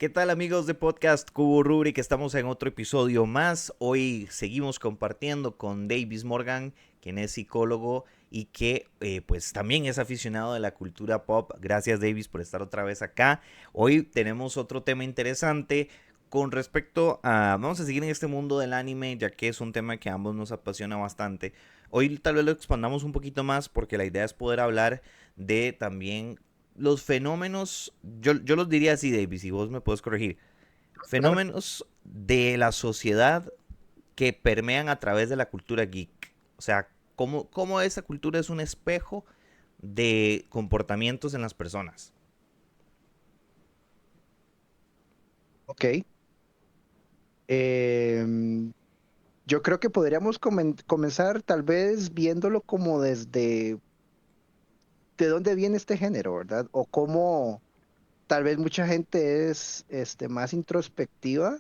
¿Qué tal amigos de Podcast Cubo Rubrik? Estamos en otro episodio más. Hoy seguimos compartiendo con Davis Morgan, quien es psicólogo y que pues también es aficionado de la cultura pop. Gracias Davis por estar otra vez acá. Hoy tenemos otro tema interesante con respecto a... Vamos a seguir en este mundo del anime ya que es un tema que a ambos nos apasiona bastante. Hoy tal vez lo expandamos un poquito más porque la idea es poder hablar de también los fenómenos, yo los diría así, Davis, y vos me puedes corregir, Claro. fenómenos de la sociedad que permean a través de la cultura geek. O sea, cómo esa cultura es un espejo de comportamientos en las personas. Ok. Em, yo creo que podríamos comenzar tal vez viéndolo como desde de dónde viene este género, ¿verdad? O cómo tal vez mucha gente es más introspectiva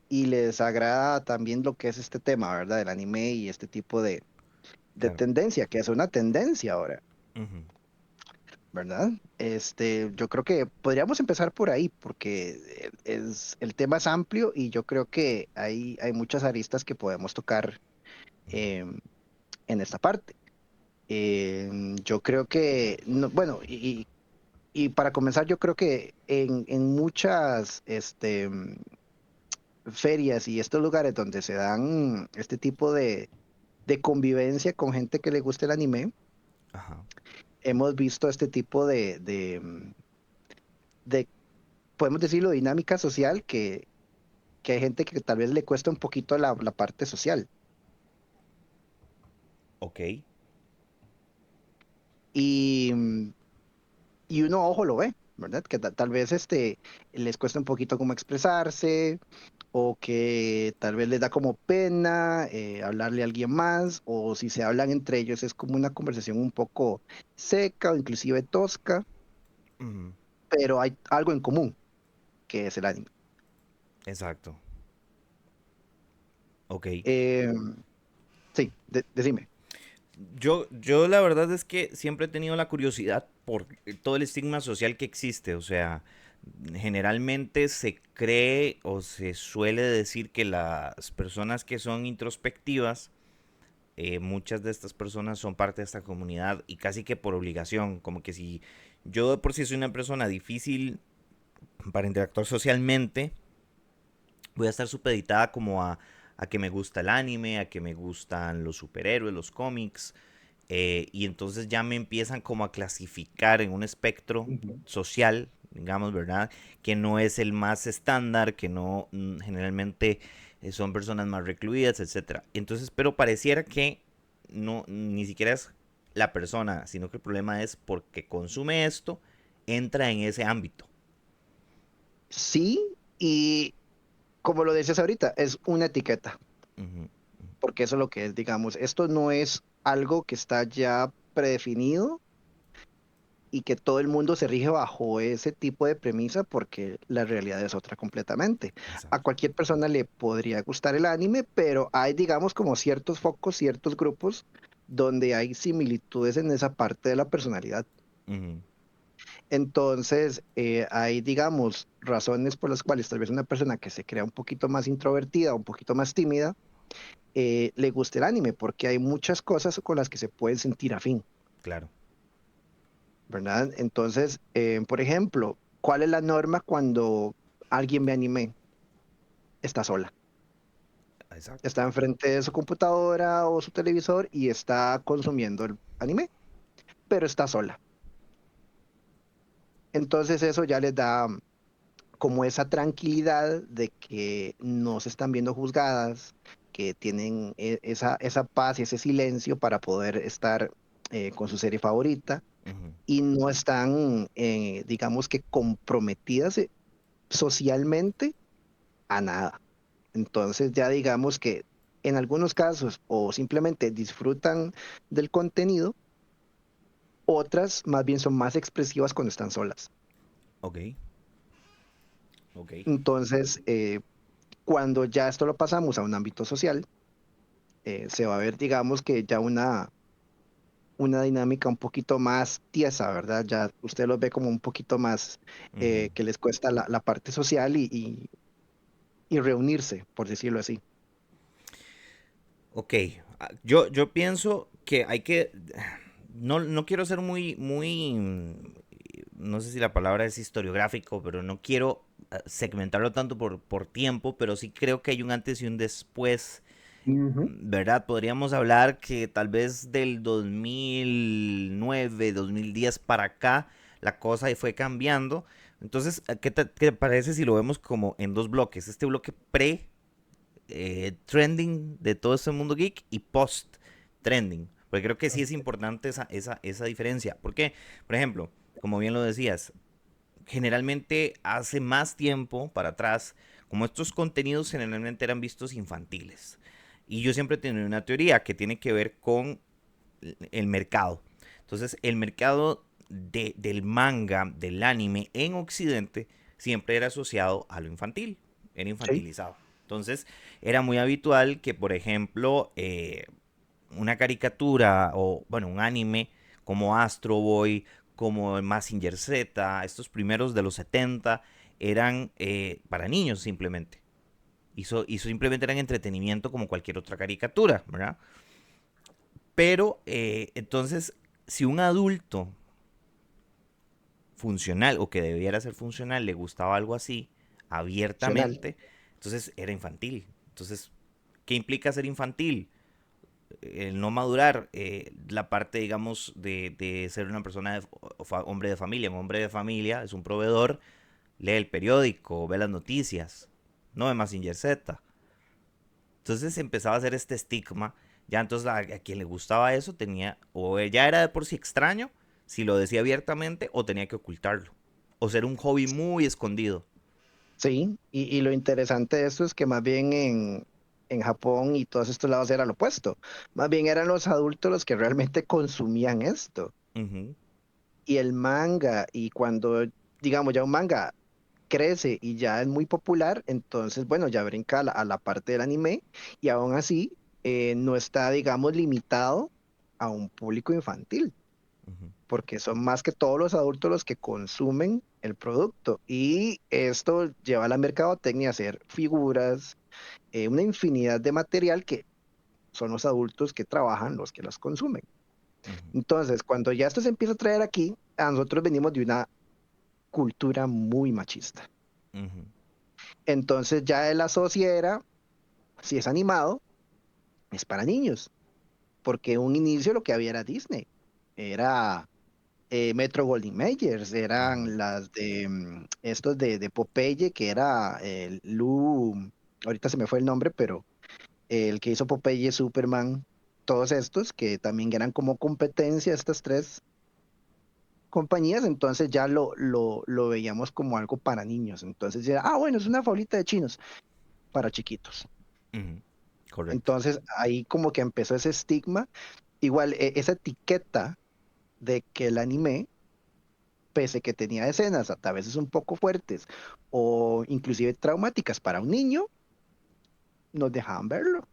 y les agrada también lo que es este tema, ¿verdad? El anime y este tipo de Claro. tendencia, que es una tendencia ahora, Ujú. ¿verdad? Yo creo que podríamos empezar por ahí, porque el tema es amplio y yo creo que hay muchas aristas que podemos tocar em, en esta parte. Yo creo que, bueno, y para comenzar, yo creo que en muchas ferias y estos lugares donde se dan este tipo de convivencia con gente que le gusta el anime, Ajá. hemos visto este tipo de, podemos decirlo, dinámica social que hay gente que tal vez le cuesta un poquito la parte social. Ok. Y, y uno, ojo, lo ve, ¿verdad? Que tal vez les cuesta un poquito como expresarse o que tal vez les da como pena hablarle a alguien más o si se hablan entre ellos es como una conversación un poco seca o inclusive tosca, Ujú. pero hay algo en común que es el anime. Exacto. Ok. Eh, sí, decime. Yo la verdad es que siempre he tenido la curiosidad por todo el estigma social que existe. O sea, generalmente se cree o se suele decir que las personas que son introspectivas, muchas de estas personas son parte de esta comunidad y casi que por obligación. Como que si yo de por sí soy una persona difícil para interactuar socialmente, voy a estar supeditada como a que me gusta el anime, a que me gustan los superhéroes, los cómics, y entonces ya me empiezan como a clasificar en un espectro Ujú. social, digamos, ¿verdad? Que no es el más estándar, que no generalmente son personas más recluidas, etcétera. Entonces, pero pareciera que no, ni siquiera es la persona, sino que el problema es porque consume esto, entra en ese ámbito. Sí, y como lo decías ahorita, es una etiqueta, Ujú. porque eso es lo que es, digamos, esto no es algo que está ya predefinido y que todo el mundo se rige bajo ese tipo de premisa porque la realidad es otra completamente. A Exacto. cualquier persona le podría gustar el anime, pero hay, digamos, como ciertos focos, ciertos grupos donde hay similitudes en esa parte de la personalidad. Ujú. Entonces, hay, digamos, razones por las cuales tal vez una persona que se crea un poquito más introvertida, un poquito más tímida, le guste el anime, porque hay muchas cosas con las que se pueden sentir afín, Claro. ¿verdad? Entonces, por ejemplo, ¿cuál es la norma cuando alguien ve anime? Está sola. Exacto. Está enfrente de su computadora o su televisor y está consumiendo el anime, pero está sola. Entonces eso ya les da como esa tranquilidad de que no se están viendo juzgadas, que tienen esa paz y ese silencio para poder estar con su serie favorita Ujú. y no están, digamos que comprometidas socialmente a nada. Entonces ya digamos que en algunos casos o simplemente disfrutan del contenido, otras más bien son más expresivas cuando están solas. Ok. Ok. Entonces, cuando ya esto lo pasamos a un ámbito social, se va a ver, digamos que ya una dinámica un poquito más tiesa, ¿verdad? Ya usted los ve como un poquito más Ujú. que les cuesta la parte social y reunirse, por decirlo así. Ok, yo pienso que hay que... No quiero ser no sé si la palabra es historiográfico, pero no quiero segmentarlo tanto por tiempo, pero sí creo que hay un antes y un después. Ujú. ¿Verdad? Podríamos hablar que tal vez del 2009, 2010 para acá, la cosa fue cambiando. Entonces, ¿qué te parece si lo vemos como en dos bloques? Este bloque trending de todo este mundo geek y post trending. Porque creo que sí es importante esa diferencia. ¿Por qué? Por ejemplo, como bien lo decías, generalmente hace más tiempo para atrás, como estos contenidos generalmente eran vistos infantiles. Y yo siempre he tenido una teoría que tiene que ver con el mercado. Entonces, el mercado del manga, del anime en Occidente, siempre era asociado a lo infantil, era Sí, infantilizado. Entonces, era muy habitual que, por ejemplo, una caricatura o, bueno, un anime como Astro Boy, como Mazinger Z, estos primeros de los 70, eran para niños simplemente. Y simplemente eran entretenimiento como cualquier otra caricatura, ¿verdad? Pero entonces, si un adulto funcional o que debiera ser funcional le gustaba algo así opcional. abiertamente, entonces era infantil. Entonces, ¿qué implica ser infantil? El no madurar, la parte, digamos, de ser una persona, hombre de familia. Un hombre de familia es un proveedor, lee el periódico, ve las noticias, no ve Mazinger Z. Entonces empezaba a hacer este estigma. Ya entonces a quien le gustaba eso tenía, o ya era de por sí extraño, si lo decía abiertamente, o tenía que ocultarlo. O ser un hobby muy escondido. Sí, y lo interesante de esto es que más bien en Japón y todos estos lados era lo opuesto. Más bien eran los adultos los que realmente consumían esto. Ujú, Y el manga, y cuando, digamos, ya un manga crece y ya es muy popular, entonces, bueno, ya brinca a la parte del anime y aún así no está, digamos, limitado a un público infantil, ujú, porque son más que todos los adultos los que consumen el producto. Y esto lleva a la mercadotecnia a hacer figuras, una infinidad de material que son los adultos que trabajan los que las consumen. ujú, Entonces, cuando ya esto se empieza a traer aquí, a nosotros venimos de una cultura muy machista. ujú, Entonces ya el asocia era, si es animado, es para niños, porque un inicio lo que había era Disney, era Metro Goldwyn Mayers, ujú, eran las de estos de Popeye, que era Lou, ahorita se me fue el nombre, pero el que hizo Popeye, Superman, todos estos que también eran como competencia, estas tres compañías, entonces ya lo veíamos como algo para niños. Entonces ya, bueno, es una faulita de chinos para chiquitos. ujú. Correcto. Entonces ahí como que empezó ese estigma, igual esa etiqueta de que el anime, pese que tenía escenas a veces un poco fuertes o inclusive traumáticas para un niño, nos dejaban verlo.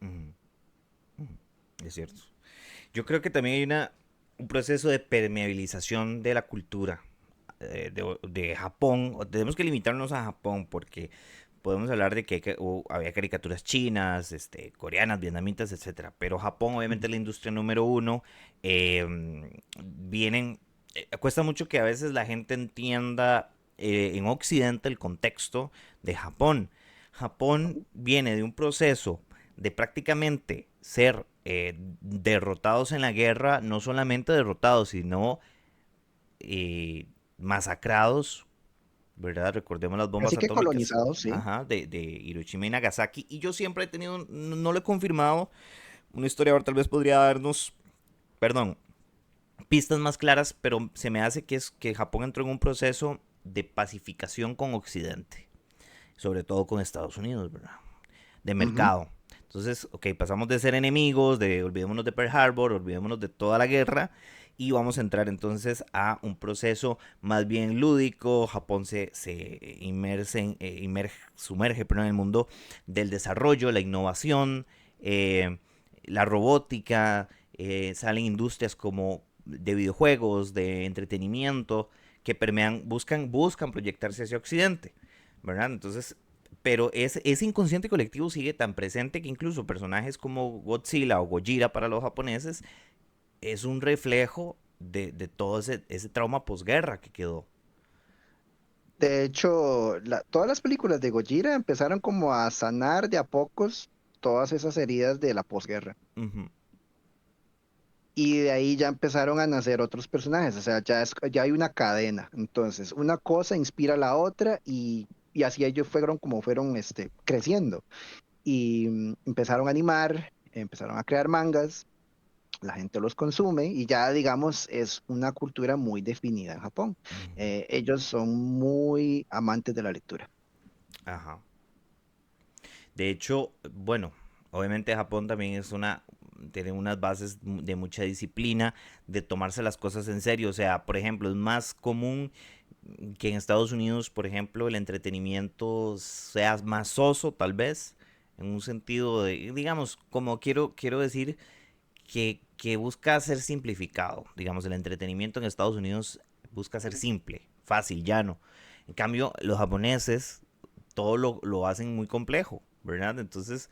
Ujú, ujú. Es cierto. Yo creo que también hay un proceso de permeabilización de la cultura de Japón. Tenemos que limitarnos a Japón porque podemos hablar de que había caricaturas chinas, coreanas, vietnamitas, etcétera. Pero Japón, obviamente, es la industria número uno. Vienen. Cuesta mucho que a veces la gente entienda en Occidente el contexto de Japón. Japón viene de un proceso de prácticamente ser derrotados en la guerra, no solamente derrotados, sino masacrados, ¿verdad? Recordemos las bombas Así que atómicas, colonizados, sí. ajá, de Hiroshima y Nagasaki. Y yo siempre he tenido, no lo he confirmado, un historiador tal vez podría darnos, perdón, pistas más claras, pero se me hace que es que Japón entró en un proceso de pacificación con Occidente, sobre todo con Estados Unidos, ¿verdad? De Ujú. mercado. Entonces, ok, pasamos de ser enemigos, de olvidémonos de Pearl Harbor, olvidémonos de toda la guerra y vamos a entrar entonces a un proceso más bien lúdico. Japón se sumerge en el mundo del desarrollo, la innovación, la robótica. salen industrias como de videojuegos, de entretenimiento, que permean, buscan proyectarse hacia Occidente, ¿verdad? Entonces, pero ese inconsciente colectivo sigue tan presente que incluso personajes como Godzilla o Gojira para los japoneses es un reflejo de todo ese trauma posguerra que quedó. De hecho, todas las películas de Gojira empezaron como a sanar de a pocos todas esas heridas de la posguerra. Ujú, Y de ahí ya empezaron a nacer otros personajes, o sea, ya hay una cadena. Entonces, una cosa inspira a la otra y así ellos fueron como fueron creciendo. Y empezaron a animar, empezaron a crear mangas, la gente los consume y ya, digamos, es una cultura muy definida en Japón. ujú. Ellos son muy amantes de la lectura. Ajá. De hecho, bueno, obviamente Japón también tiene unas bases de mucha disciplina, de tomarse las cosas en serio. O sea, por ejemplo, es más común que en Estados Unidos, por ejemplo, el entretenimiento sea más soso, tal vez, en un sentido de, digamos, como quiero decir, que busca ser simplificado. Digamos, el entretenimiento en Estados Unidos busca ser simple, fácil, llano. En cambio, los japoneses todo lo hacen muy complejo, ¿verdad? Entonces,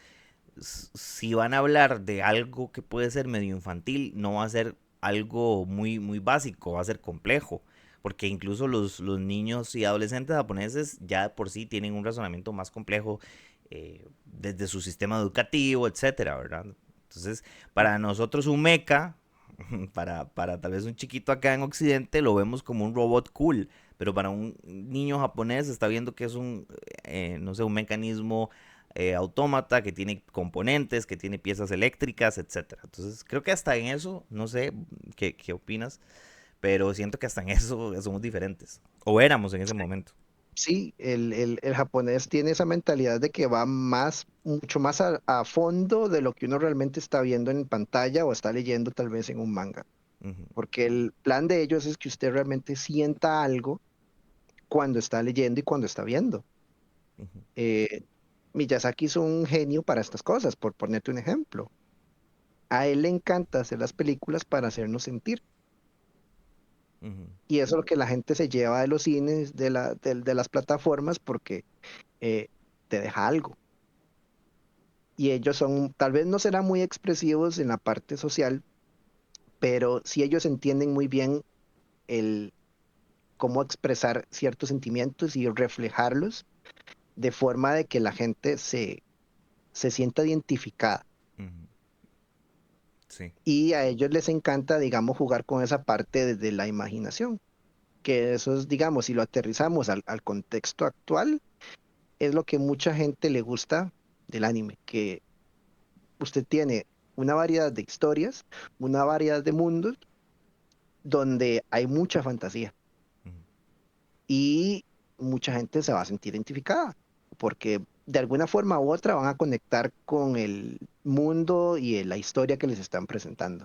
si van a hablar de algo que puede ser medio infantil, no va a ser algo muy básico, va a ser complejo. Porque incluso los niños y adolescentes japoneses ya por sí tienen un razonamiento más complejo desde su sistema educativo, etcétera, ¿verdad? Entonces, para nosotros un mecha, para tal vez un chiquito acá en Occidente, lo vemos como un robot cool, pero para un niño japonés está viendo que es no sé, un mecanismo autómata que tiene componentes, que tiene piezas eléctricas, etcétera. Entonces, creo que hasta en eso, no sé qué opinas, pero siento que hasta en eso somos diferentes. O éramos en ese momento. Sí, el japonés tiene esa mentalidad de que va mucho más a fondo de lo que uno realmente está viendo en pantalla o está leyendo tal vez en un manga. Ujú, Porque el plan de ellos es que usted realmente sienta algo cuando está leyendo y cuando está viendo. ujú, Eh, Miyazaki es un genio para estas cosas, por ponerte un ejemplo. A él le encanta hacer las películas para hacernos sentir. ujú, Y eso es lo que la gente se lleva de los cines, de las plataformas, porque eh, te deja algo. Y ellos son, tal vez no serán muy expresivos en la parte social, pero sí ellos entienden muy bien el cómo expresar ciertos sentimientos y reflejarlos de forma de que la gente se sienta identificada. ujú. Sí. Y a ellos les encanta, digamos, jugar con esa parte de la imaginación, que eso es, digamos, si lo aterrizamos al contexto actual, es lo que mucha gente le gusta del anime, que usted tiene una variedad de historias, una variedad de mundos donde hay mucha fantasía Ujú, y mucha gente se va a sentir identificada, porque de alguna forma u otra van a conectar con el mundo y la historia que les están presentando.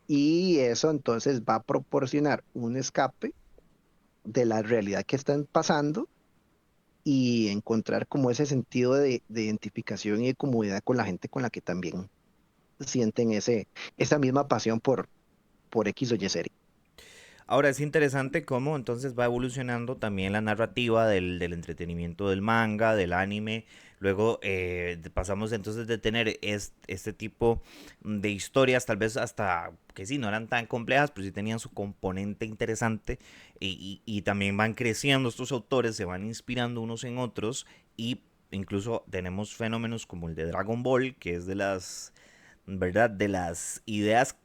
Y eso entonces va a proporcionar un escape de la realidad que están pasando y encontrar como ese sentido de identificación y de comodidad con la gente con la que también sienten esa misma pasión por X o Y serie. ahora es interesante cómo entonces va evolucionando también la narrativa del entretenimiento del manga, del anime. Luego pasamos entonces de tener este tipo de historias, tal vez hasta que sí, no eran tan complejas, pero sí tenían su componente interesante. Y también van creciendo estos autores, se van inspirando unos en otros. Y incluso tenemos fenómenos como el de Dragon Ball, que es ¿verdad? De las ideas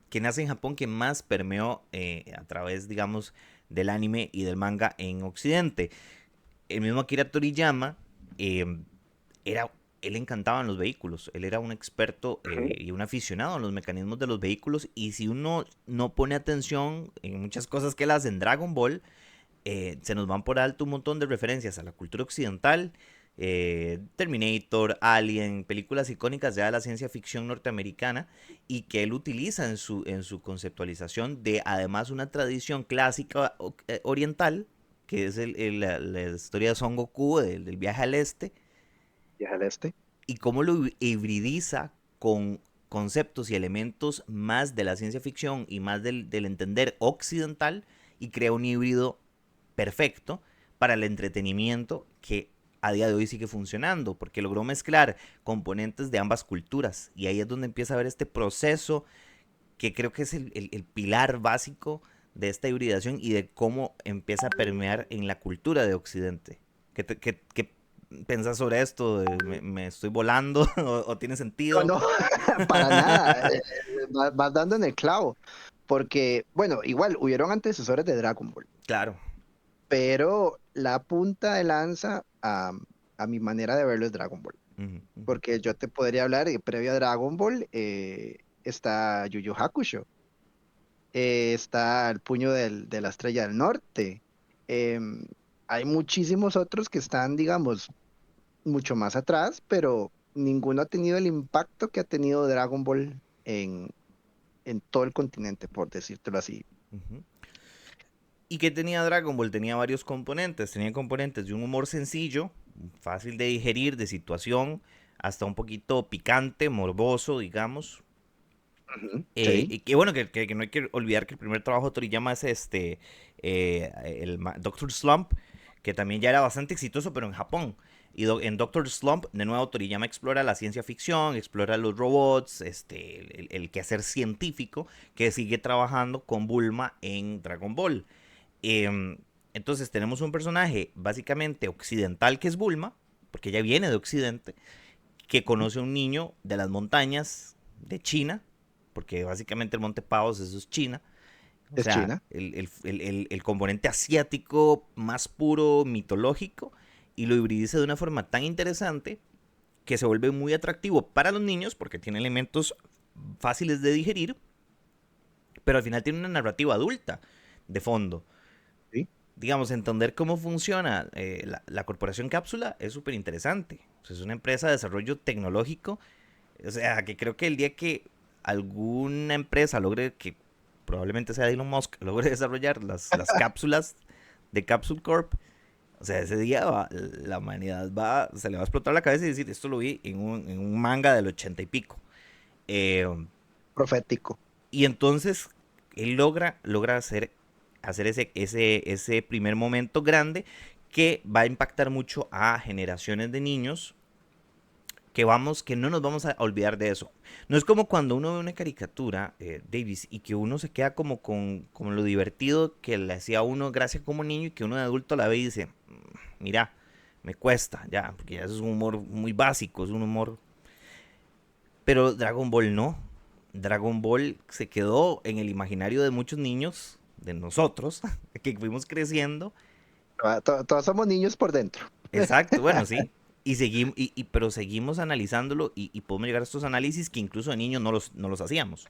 que nace en Japón que más permeó a través, digamos, del anime y del manga en Occidente. El mismo Akira Toriyama eh, era, él le encantaban los vehículos, él era un experto y un aficionado en los mecanismos de los vehículos y si uno no pone atención en muchas cosas que él hace en Dragon Ball, se nos van por alto un montón de referencias a la cultura occidental. Terminator, Alien, películas icónicas ya de la ciencia ficción norteamericana y que él utiliza en su conceptualización de además una tradición clásica oriental, que es la historia de Son Goku, del viaje al este, Viaje al este. y cómo lo hibridiza con conceptos y elementos más de la ciencia ficción y más del entender occidental y crea un híbrido perfecto para el entretenimiento que a día de hoy sigue funcionando, porque logró mezclar componentes de ambas culturas y ahí es donde empieza a ver este proceso que creo que es el pilar básico de esta hibridación y de cómo empieza a permear en la cultura de Occidente. ¿Qué pensás sobre esto? ¿Me estoy volando o tiene No, sentido? no, para nada. Vas dando en el clavo. Porque, bueno, igual hubieron antecesores de Dragon Ball, Claro. pero la punta de lanza a mi manera de verlo es Dragon Ball. Ujú, ujú. Porque yo te podría hablar, previo a Dragon Ball, está Yu Yu Hakusho, está El Puño de la Estrella del Norte. em, Hay muchísimos otros que están, digamos, mucho más atrás, pero ninguno ha tenido el impacto que ha tenido Dragon Ball en todo el continente, por decírtelo así. Ujú. ¿Y qué tenía Dragon Ball? Tenía varios componentes. Tenía componentes de un humor sencillo, fácil de digerir, de situación, hasta un poquito picante, morboso, digamos. Ujú. Sí, Y que bueno, que no hay que olvidar que el primer trabajo de Toriyama es Doctor Slump, que también ya era bastante exitoso, pero en Japón. Y en Doctor Slump, de nuevo, Toriyama explora la ciencia ficción, explora los robots, el quehacer científico, que sigue trabajando con Bulma en Dragon Ball. Em, entonces tenemos un personaje básicamente occidental que es Bulma, porque ella viene de Occidente, que conoce a un niño de las montañas de China, porque básicamente el Monte Pavos eso es China. O es sea, China. el componente asiático más puro, mitológico, y lo hibridiza de una forma tan interesante que se vuelve muy atractivo para los niños porque tiene elementos fáciles de digerir, pero al final tiene una narrativa adulta de fondo. Sí. Digamos, entender cómo funciona la corporación Cápsula es súper interesante. O sea, es una empresa de desarrollo tecnológico. O sea, que creo que el día que alguna empresa logre, que probablemente sea Elon Musk, logre desarrollar las cápsulas de Capsule Corp, o sea, ese día la humanidad se le va a explotar la cabeza y decir, esto lo vi en un manga del 80 y pico. Eh, Profético. y entonces él logra hacer ese primer momento grande que va a impactar mucho a generaciones de niños que no nos vamos a olvidar de eso. No es como cuando uno ve una caricatura, Davis, y que uno se queda como lo divertido que le hacía a uno gracia como niño y que uno de adulto la ve y dice, mira, me cuesta, ya, porque ya es un humor muy básico, es un humor. Pero Dragon Ball no. Dragon Ball se quedó en el imaginario de muchos niños, de nosotros, que fuimos creciendo. Todos somos niños por dentro. Exacto, bueno, sí. Y seguimos, pero seguimos analizándolo y podemos llegar a estos análisis que incluso de niños no los hacíamos.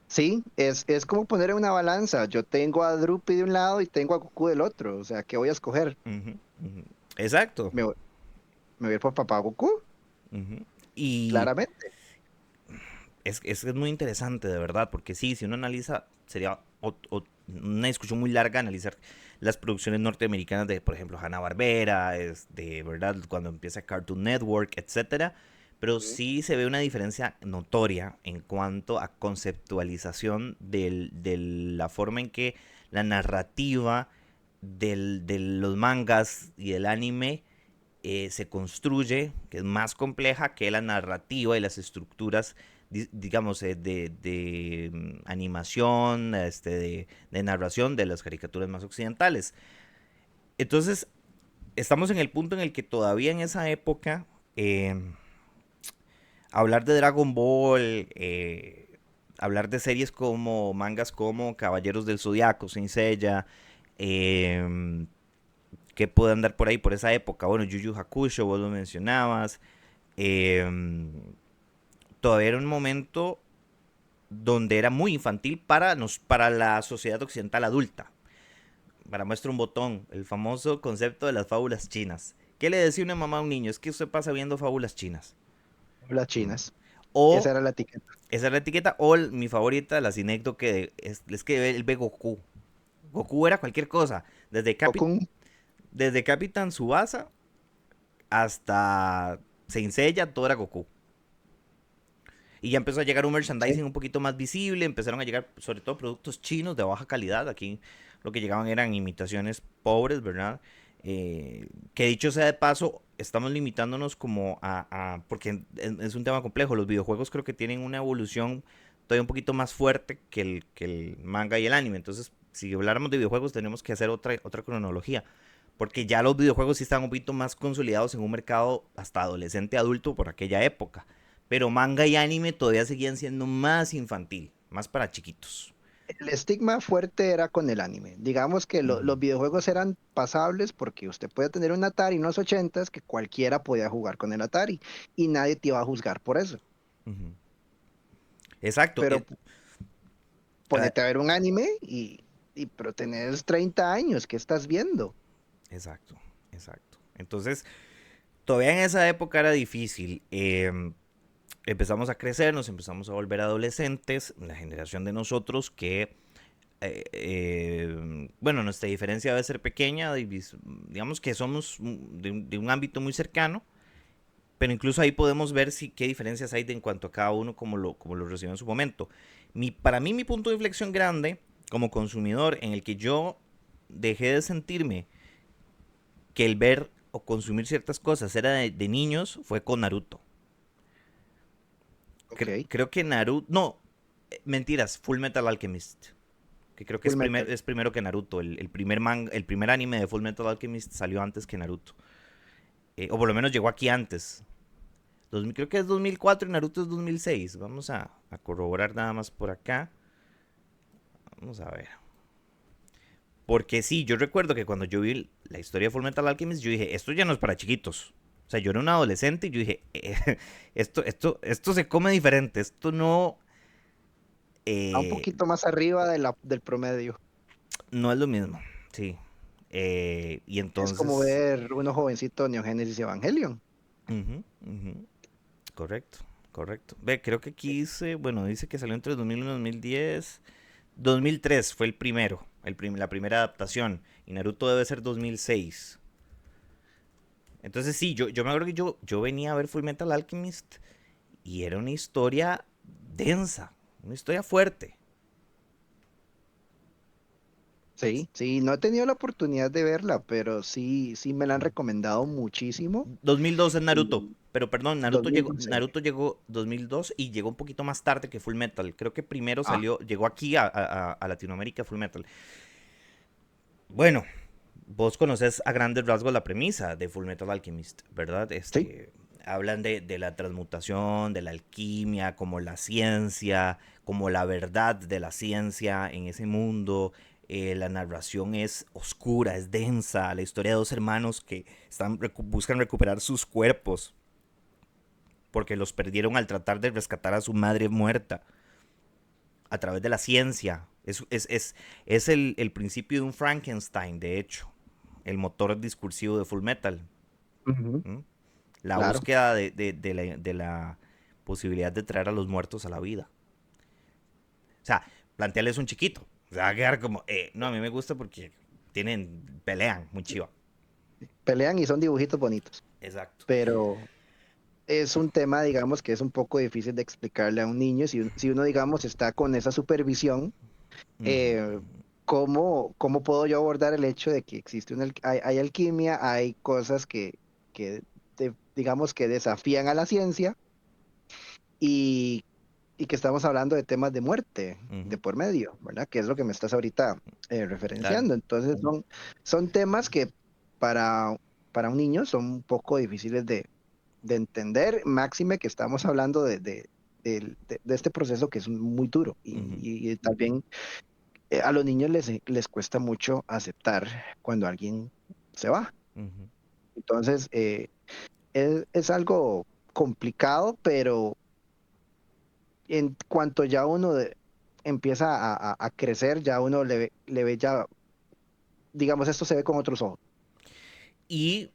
Sí, es como poner en una balanza. Yo tengo a Drupi de un lado y tengo a Goku del otro. O sea, ¿qué voy a escoger? Ujú, ujú. Exacto. ¿Me, voy me voy a ir por papá Goku? Ujú. Y Claramente. es muy interesante, de verdad, porque sí, si uno analiza, sería una discusión muy larga analizar las producciones norteamericanas de, por ejemplo, Hanna-Barbera, de verdad, cuando empieza Cartoon Network, etcétera. Pero Ujú. sí se ve una diferencia notoria en cuanto a conceptualización de la forma en que la narrativa de los mangas y del anime se construye, que es más compleja que la narrativa y las estructuras, digamos, de animación, de narración de las caricaturas más occidentales. Entonces, estamos en el punto en el que todavía en esa época, hablar de Dragon Ball, hablar de series como mangas como Caballeros del Zodiaco, Saint Seiya, eh, que puede andar por ahí por esa época. Bueno, Yu Yu Hakusho, vos lo mencionabas. Eh, Todavía era un momento donde era muy infantil para la sociedad occidental adulta. Para muestra un botón, el famoso concepto de las fábulas chinas. ¿Qué le decía una mamá a un niño? Es que usted pasa viendo fábulas chinas. Las ¿Mm? chinas. Esa O era la etiqueta. esa es la etiqueta, o mi favorita, la cinécdoque, que es que él ve Goku. Goku era cualquier cosa. Goku. Desde Capitán Subasa hasta Saint Seiya, todo era Goku. Y ya empezó a llegar un Sí. merchandising un poquito más visible, empezaron a llegar sobre todo productos chinos de baja calidad. Aquí lo que llegaban eran imitaciones pobres, ¿verdad? Que dicho sea de paso, estamos limitándonos como porque es un tema complejo. Los videojuegos creo que tienen una evolución todavía un poquito más fuerte que el manga y el anime. Entonces, si habláramos de videojuegos, tenemos que hacer otra cronología. Porque ya los videojuegos sí están un poquito más consolidados en un mercado hasta adolescente adulto por aquella época. Pero manga y anime todavía seguían siendo más infantil, más para chiquitos. El estigma fuerte era con el anime. Digamos que Ujú, los videojuegos eran pasables porque usted puede tener un Atari en los ochentas que cualquiera podía jugar con el Atari y nadie te iba a juzgar por eso. ujú. Exacto. Pero Ah, ponete a ver un anime pero tenés 30 años, ¿qué estás viendo? exacto, exacto. Entonces, todavía en esa época era difícil. Empezamos a crecer, nos empezamos a volver adolescentes, la generación de nosotros que, bueno, nuestra diferencia debe ser pequeña, digamos que somos de un ámbito muy cercano, pero incluso ahí podemos ver qué diferencias hay en cuanto a cada uno como lo recibió en su momento. Para mí mi punto de inflexión grande como consumidor en el que yo dejé de sentirme que el ver o consumir ciertas cosas era de niños fue con Naruto. Ok, Creo que Naruto... No, mentiras, Full Metal Alchemist. Que creo que Full es, Metal. es primero que Naruto. El primer anime de Full Metal Alchemist salió antes que Naruto. O por lo menos llegó aquí antes. Creo que es 2004 y Naruto es 2006. Vamos a corroborar nada más por acá. Vamos a ver. Porque sí, yo recuerdo que cuando yo vi la historia de Full Metal Alchemist, yo dije, esto ya no es para chiquitos. O sea, yo era un adolescente y yo dije, esto se come diferente. Esto no, A un eh, poquito más arriba del promedio. no es lo mismo. Sí. Y Es como entonces, ver unos jovencitos Neo Genesis Evangelion. ujú, ujú, correcto, correcto. Ve, creo que aquí dice, bueno, dice que salió entre 2001 y 2010. 2003 fue el primero, la primera adaptación. Y Naruto debe ser 2006. Entonces sí, yo me acuerdo que yo venía a ver Full Metal Alchemist y era una historia densa, una historia fuerte. Sí, sí, no he tenido la oportunidad de verla, pero sí, sí me la han recomendado muchísimo. 2002 es Naruto, Y pero perdón, Naruto llegó, 2012. Naruto llegó 2002 y llegó un poquito más tarde que Full Metal. Creo que primero Ah, llegó aquí a Latinoamérica Full Metal. Bueno, vos conoces a grandes rasgos la premisa de Full Metal Alchemist, ¿verdad? sí. Hablan de la transmutación, de la alquimia, como la ciencia, como la verdad de la ciencia en ese mundo. La narración es oscura, es densa. La historia de dos hermanos que buscan recuperar sus cuerpos porque los perdieron al tratar de rescatar a su madre muerta a través de la ciencia. Es el principio de un Frankenstein, de hecho, el motor discursivo de Full Metal. Ujú, ¿Mm? La claro. búsqueda de la posibilidad de traer a los muertos a la vida. O sea, plantearles un chiquito. O sea, va a quedar como, no, a mí me gusta porque pelean muy chiva. Pelean y son dibujitos bonitos, Exacto. pero es un tema, digamos, que es un poco difícil de explicarle a un niño. Si uno, digamos, está con esa supervisión, Ujú, eh, ¿cómo puedo yo abordar el hecho de que existe hay alquimia, hay cosas que digamos, que desafían a la ciencia y, y que estamos hablando de temas de muerte de ujú, por medio, ¿verdad? Que es lo que me estás ahorita claro. referenciando. Entonces son temas que para, para un niño son un poco difíciles de entender, máxime que estamos hablando de este proceso que es muy duro Ujú, y también a los niños les cuesta mucho aceptar cuando alguien se va. ujú. Entonces, es algo complicado, pero en cuanto ya uno empieza a crecer, ya uno le ve ya, digamos, esto se ve con otros ojos. Y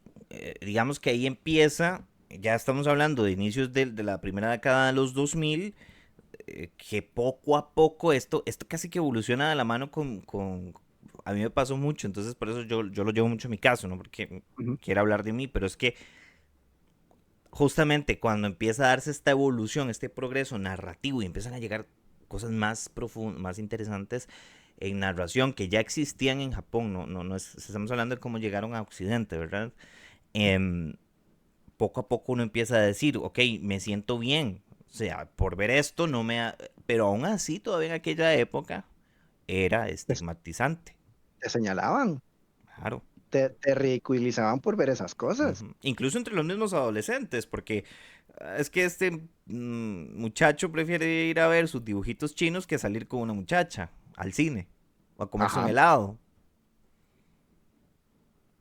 digamos que ahí empieza, ya estamos hablando de inicios de la primera década de los 2000, que poco a poco esto casi que evoluciona de la mano a mí me pasó mucho, entonces por eso yo lo llevo mucho a mi caso, no porque Ujú. quiera hablar de mí, pero es que justamente cuando empieza a darse esta evolución, este progreso narrativo y empiezan a llegar cosas más profundas, más interesantes en narración que ya existían en Japón, estamos hablando de cómo llegaron a Occidente, ¿verdad? Em, Poco a poco uno empieza a decir, ok, me siento bien, o sea, por ver esto no me... Pero aún así, todavía en aquella época era Pues, estigmatizante, te señalaban, claro. te ridiculizaban por ver esas cosas. Ujú. Incluso entre los mismos adolescentes, porque es que este muchacho prefiere ir a ver sus dibujitos chinos que salir con una muchacha al cine o a comerse un Ajá. helado.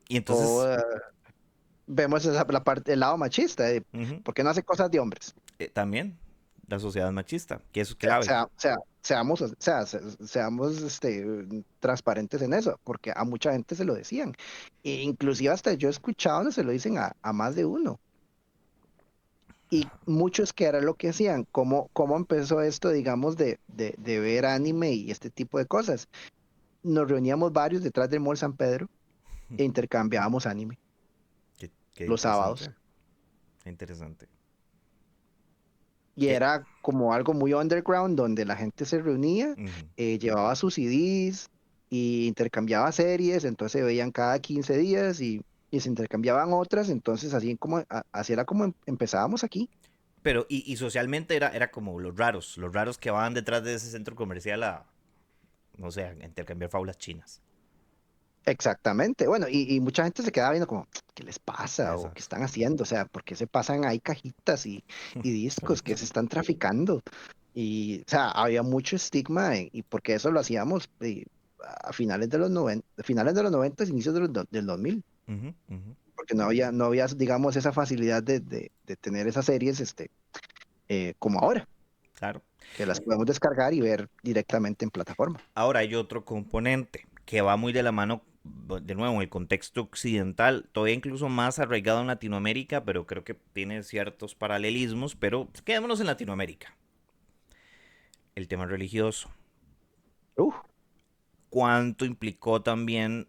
Y O entonces, vemos la parte, el lado machista, ujú, ¿por qué no hace cosas de hombres? también la sociedad machista, que eso es clave. Seamos transparentes en eso, porque a mucha gente se lo decían. E inclusive hasta yo he escuchado donde se lo dicen a más de uno. Y muchos que era lo que hacían, cómo empezó esto, digamos, de ver anime y este tipo de cosas. Nos reuníamos varios detrás del Mall San Pedro e intercambiábamos anime Qué los sábados. interesante, qué interesante. Y Que, era como algo muy underground donde la gente se reunía, ujú. llevaba sus CDs y intercambiaba series, entonces se veían cada 15 días y se intercambiaban otras, entonces así como así era como empezábamos aquí. Pero, y socialmente era como los raros que van detrás de ese centro comercial a, no sé, a intercambiar faulas chinas. Exactamente. Bueno, y mucha gente se quedaba viendo como, ¿qué les pasa? ¿O qué Exacto. están haciendo? O sea, ¿por qué se pasan ahí cajitas y discos que Correcto. se están traficando? Y, o sea, había mucho estigma y porque eso lo hacíamos a finales de los 90, finales de los 90, inicios de del 2000, Ujú, ujú. porque no había, digamos, esa facilidad de tener esas series como ahora, Claro. que las podemos descargar y ver directamente en plataforma. Ahora hay otro componente que va muy de la mano, de nuevo, en el contexto occidental, todavía incluso más arraigado en Latinoamérica, pero creo que tiene ciertos paralelismos, pero quedémonos en Latinoamérica. El tema religioso. Uf, ¿Cuánto implicó también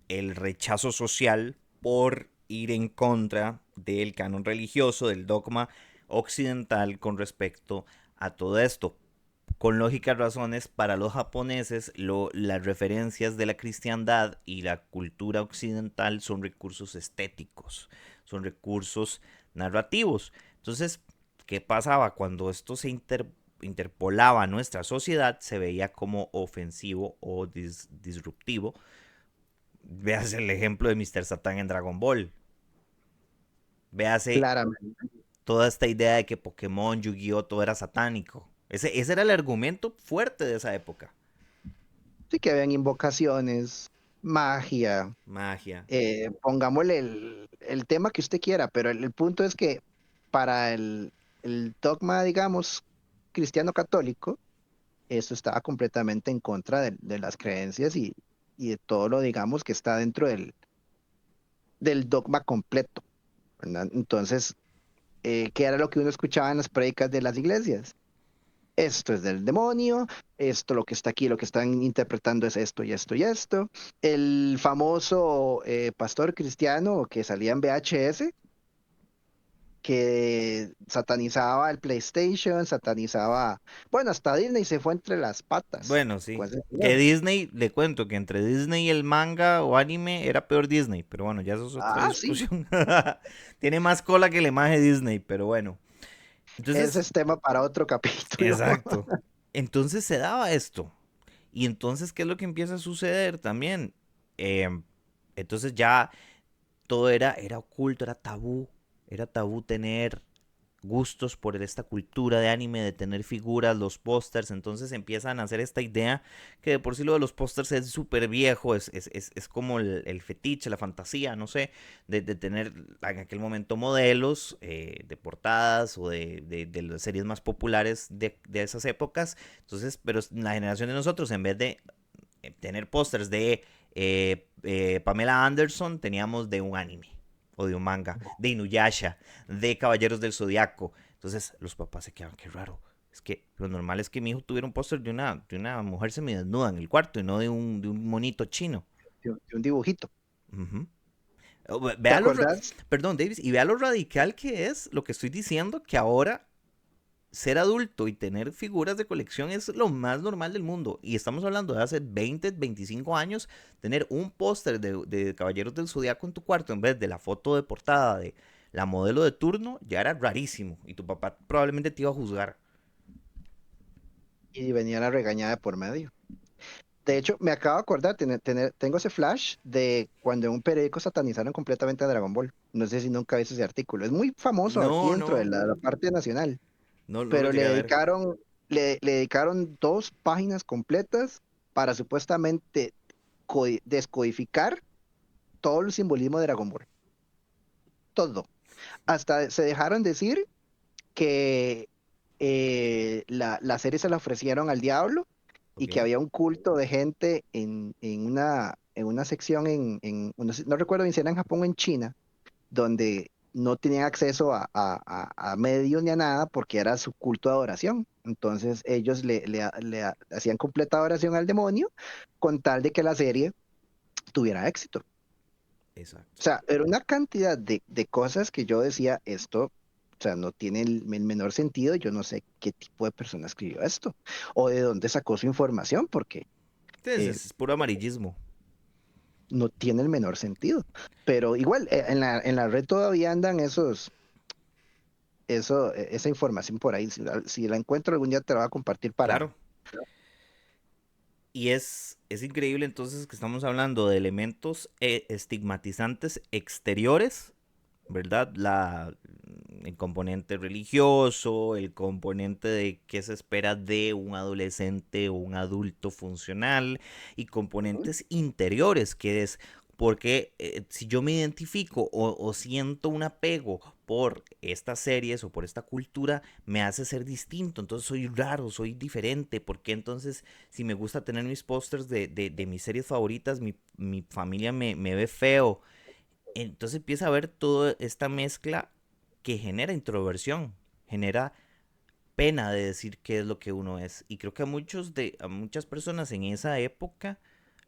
el rechazo social por ir en contra del canon religioso, del dogma occidental con respecto a todo esto? Con lógicas razones, para los japoneses, las referencias de la cristiandad y la cultura occidental son recursos estéticos, son recursos narrativos. Entonces, ¿qué pasaba? Cuando esto se interpolaba a nuestra sociedad, se veía como ofensivo o disruptivo. Veas el ejemplo de Mr. Satan en Dragon Ball. Véase claramente. toda esta idea de que Pokémon, Yu-Gi-Oh, todo era satánico. Ese era el argumento fuerte de esa época. Sí que habían invocaciones, magia, Magia. pongámosle el tema que usted quiera, pero el punto es que para el dogma, digamos, cristiano católico, esto estaba completamente en contra de las creencias y de todo lo, digamos, que está dentro del dogma completo, ¿verdad? Entonces, ¿qué era lo que uno escuchaba en las prédicas de las iglesias? Esto es del demonio, esto lo que está aquí, lo que están interpretando es esto y esto y esto. El famoso pastor cristiano que salía en VHS, que satanizaba el PlayStation, satanizaba, bueno, hasta Disney se fue entre las patas Bueno, con sí. ese Que señor. Disney, le cuento que entre Disney y el manga o anime era peor Disney, pero bueno, ya eso es otra Ah, sí, discusión. Tiene más cola que la imagen Disney, pero bueno. ese Entonces, es tema para otro capítulo. exacto. Entonces se daba esto. Y entonces, ¿qué es lo que empieza a suceder también? Em, entonces ya todo era oculto, era tabú tener gustos por esta cultura de anime, de tener figuras, los pósters, entonces empiezan a hacer esta idea que de por sí lo de los pósters es súper viejo, es como el fetiche, la fantasía, no sé, de tener en aquel momento modelos de portadas o de las series más populares de esas épocas, entonces, pero la generación de nosotros, en vez de tener pósters de Pamela Anderson, teníamos de un anime o de un manga, de Inuyasha, de Caballeros del Zodiaco. Entonces los papás se quedaban, qué raro. Es que lo normal es que mi hijo tuviera un póster de una mujer semidesnuda en el cuarto y no de un monito chino. De un dibujito. Ujú. ¿Te Vea acordás? perdón, Davis, y vea lo radical que es lo que estoy diciendo, que ahora ser adulto y tener figuras de colección es lo más normal del mundo. Y estamos hablando de hace 20, 25 años, tener un póster de Caballeros del Zodiaco en tu cuarto en vez de la foto de portada de la modelo de turno, ya era rarísimo. Y tu papá probablemente te iba a juzgar. Y venía la regañada de por medio. De hecho, me acabo de acordar, tengo ese flash de cuando en un periódico satanizaron completamente a Dragon Ball. No sé si nunca viste ese artículo. Es muy famoso aquí No, dentro de no, la parte nacional, no, no lo pero llegué a ver. le dedicaron 2 páginas completas para supuestamente descodificar todo el simbolismo de Dragon Ball. Todo. Hasta se dejaron decir que la serie se la ofrecieron al diablo y Ok. que había un culto de gente en una sección no recuerdo bien si era en Japón o en China, donde no tenían acceso a medios ni a nada porque era su culto de adoración. Entonces ellos hacían completa adoración al demonio con tal de que la serie tuviera éxito. O Exacto. sea, era una cantidad de cosas que yo decía, esto, o sea, no tiene el menor sentido, yo no sé qué tipo de persona escribió esto o de dónde sacó su información, porque Entonces eh, es puro amarillismo. no tiene el menor sentido. Pero igual, en la red todavía andan esa información por ahí. Si la encuentro algún día te la voy a compartir para... Claro. Y es increíble entonces que estamos hablando de elementos estigmatizantes exteriores, ¿verdad? El componente religioso, el componente de qué se espera de un adolescente o un adulto funcional y Ujú. componentes interiores, que es porque si yo me identifico o siento un apego por estas series o por esta cultura, me hace ser distinto, entonces soy raro, soy diferente, porque entonces si me gusta tener mis pósters de mis series favoritas, mi familia me ve feo, entonces empieza a ver toda esta mezcla que genera introversión, genera pena de decir qué es lo que uno es. Y creo que a muchas personas en esa época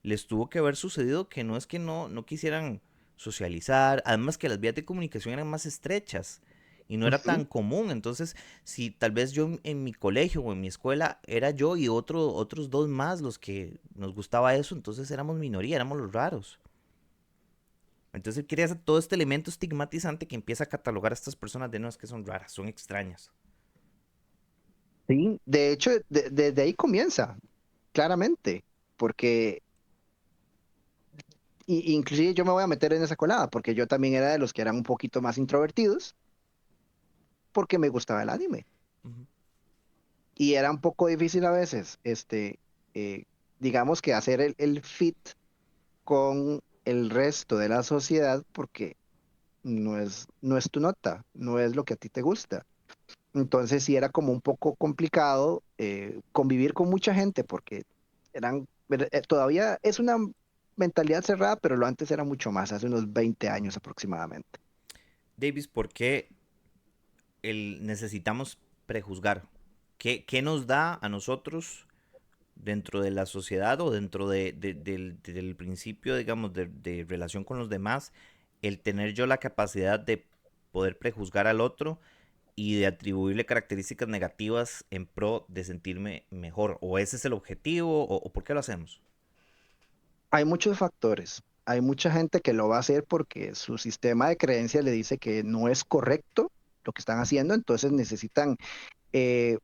les tuvo que haber sucedido que no es que no quisieran socializar, además que las vías de comunicación eran más estrechas y no era Ujú. tan común. Entonces, si tal vez yo en mi colegio o en mi escuela era yo y otros dos más los que nos gustaba eso, entonces éramos minoría, éramos los raros. Entonces crea todo este elemento estigmatizante que empieza a catalogar a estas personas de no es que son raras, son extrañas. Sí, de hecho, desde ahí comienza, claramente, porque inclusive yo me voy a meter en esa colada, porque yo también era de los que eran un poquito más introvertidos, porque me gustaba el anime. Ujú. Y era un poco difícil a veces, digamos que hacer el fit con el resto de la sociedad, porque no es tu nota, no es lo que a ti te gusta. Entonces sí era como un poco complicado convivir con mucha gente, porque todavía es una mentalidad cerrada, pero lo antes era mucho más, hace unos 20 años aproximadamente. Davis, ¿por qué necesitamos prejuzgar? ¿Qué nos da a nosotros dentro de la sociedad o dentro del principio, digamos, de relación con los demás, el tener yo la capacidad de poder prejuzgar al otro y de atribuirle características negativas en pro de sentirme mejor? ¿O ese es el objetivo? ¿O por qué lo hacemos? Hay muchos factores. Hay mucha gente que lo va a hacer porque su sistema de creencias le dice que no es correcto lo que están haciendo, entonces necesitan eh,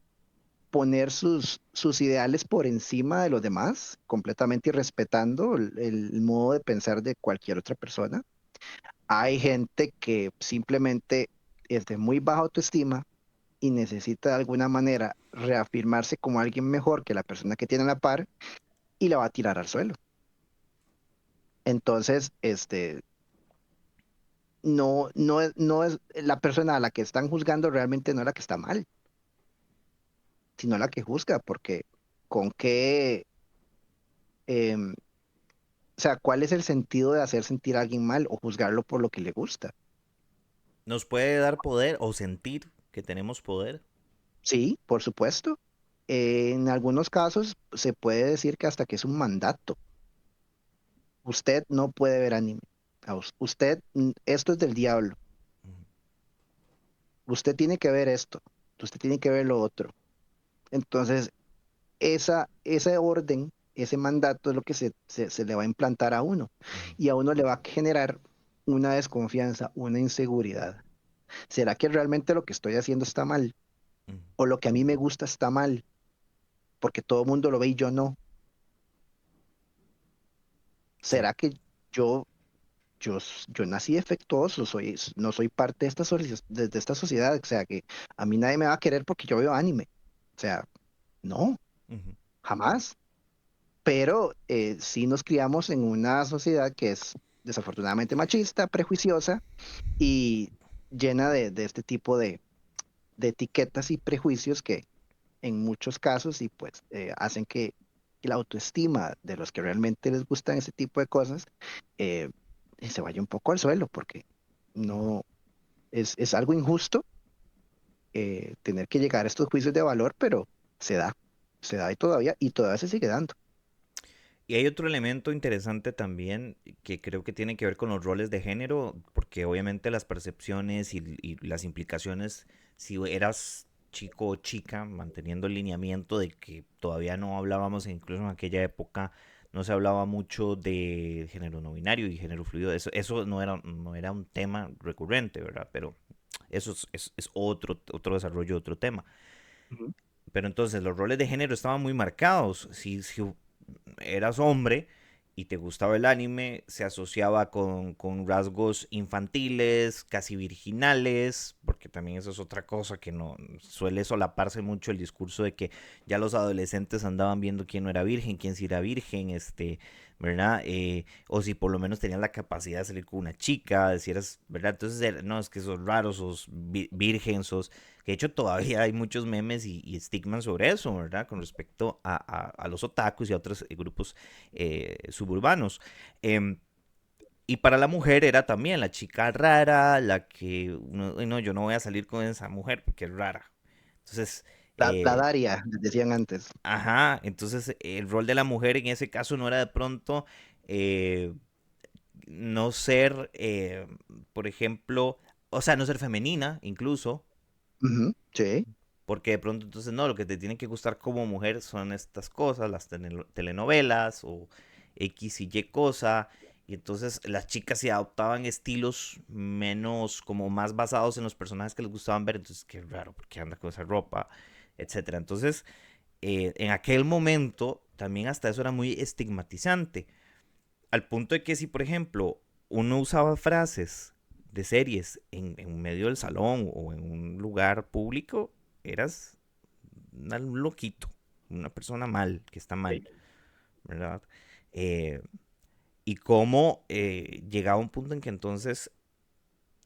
poner sus ideales por encima de los demás, completamente irrespetando el modo de pensar de cualquier otra persona. Hay gente que simplemente es de muy baja autoestima y necesita de alguna manera reafirmarse como alguien mejor que la persona que tiene a la par y la va a tirar al suelo. Entonces, no es la persona a la que están juzgando realmente no es la que está mal, sino la que juzga, porque con qué, em, o sea, ¿cuál es el sentido de hacer sentir a alguien mal o juzgarlo por lo que le gusta? ¿Nos puede dar poder o sentir que tenemos poder? Sí, por supuesto. En algunos casos se puede decir que hasta que es un mandato. Usted no puede ver anime. Usted, esto es del diablo, ujú, usted tiene que ver esto, usted tiene que ver lo otro. Entonces, ese orden, ese mandato es lo que se le va a implantar a uno ujú, y a uno le va a generar una desconfianza, una inseguridad. ¿Será que realmente lo que estoy haciendo está mal? ujú. ¿O lo que a mí me gusta está mal? Porque todo el mundo lo ve y yo no. Sí. ¿Será que yo, yo nací defectuoso? No soy parte de de esta sociedad. O sea, que a mí nadie me va a querer porque yo veo anime. O sea, no, Ujú. jamás. Pero sí nos criamos en una sociedad que es desafortunadamente machista, prejuiciosa y llena de este tipo de etiquetas y prejuicios que en muchos casos y pues hacen que la autoestima de los que realmente les gustan ese tipo de cosas eh, se vaya un poco al suelo porque Ujú. no es algo injusto tener que llegar a estos juicios de valor, pero se da, se da y todavía se sigue dando. Y hay otro elemento interesante también que creo que tiene que ver con los roles de género, porque obviamente las percepciones y las implicaciones, si eras chico o chica, manteniendo el lineamiento de que todavía no hablábamos, incluso en aquella época, no se hablaba mucho de género no binario y género fluido. Eso no era un tema recurrente, ¿verdad? Pero eso es otro desarrollo, otro tema. Ujú. Pero entonces los roles de género estaban muy marcados. Si eras hombre y te gustaba el anime, se asociaba con rasgos infantiles, casi virginales, porque también eso es otra cosa que no suele solaparse mucho el discurso de que ya los adolescentes andaban viendo quién no era virgen, quién sí era virgen, ¿verdad? O si por lo menos tenías la capacidad de salir con una chica, si eras, ¿verdad? Entonces, no, es que sos raro, sos virgen, sos que de hecho todavía hay muchos memes y estigmas sobre eso, ¿verdad? Con respecto a los otakus y a otros grupos suburbanos. Eh, y para la mujer era también la chica rara, la que, no, yo no voy a salir con esa mujer porque es rara. Entonces, La eh, Daria, les decían antes. ajá, entonces el rol de la mujer en ese caso no era de pronto eh, no ser, por ejemplo, o sea, no ser femenina incluso, Ujú, sí, porque de pronto entonces no, lo que te tiene que gustar como mujer son estas cosas, las telenovelas o X y Y cosa. Y entonces las chicas se adoptaban estilos menos, como más basados en los personajes que les gustaban ver. Entonces, qué raro, porque anda con esa ropa, etcétera. Entonces, en aquel momento también hasta eso era muy estigmatizante. Al punto de que si, por ejemplo, uno usaba frases de series en medio del salón o en un lugar público, eras un loquito, una persona mal, que está mal, ¿verdad? Eh, y cómo llegaba un punto en que entonces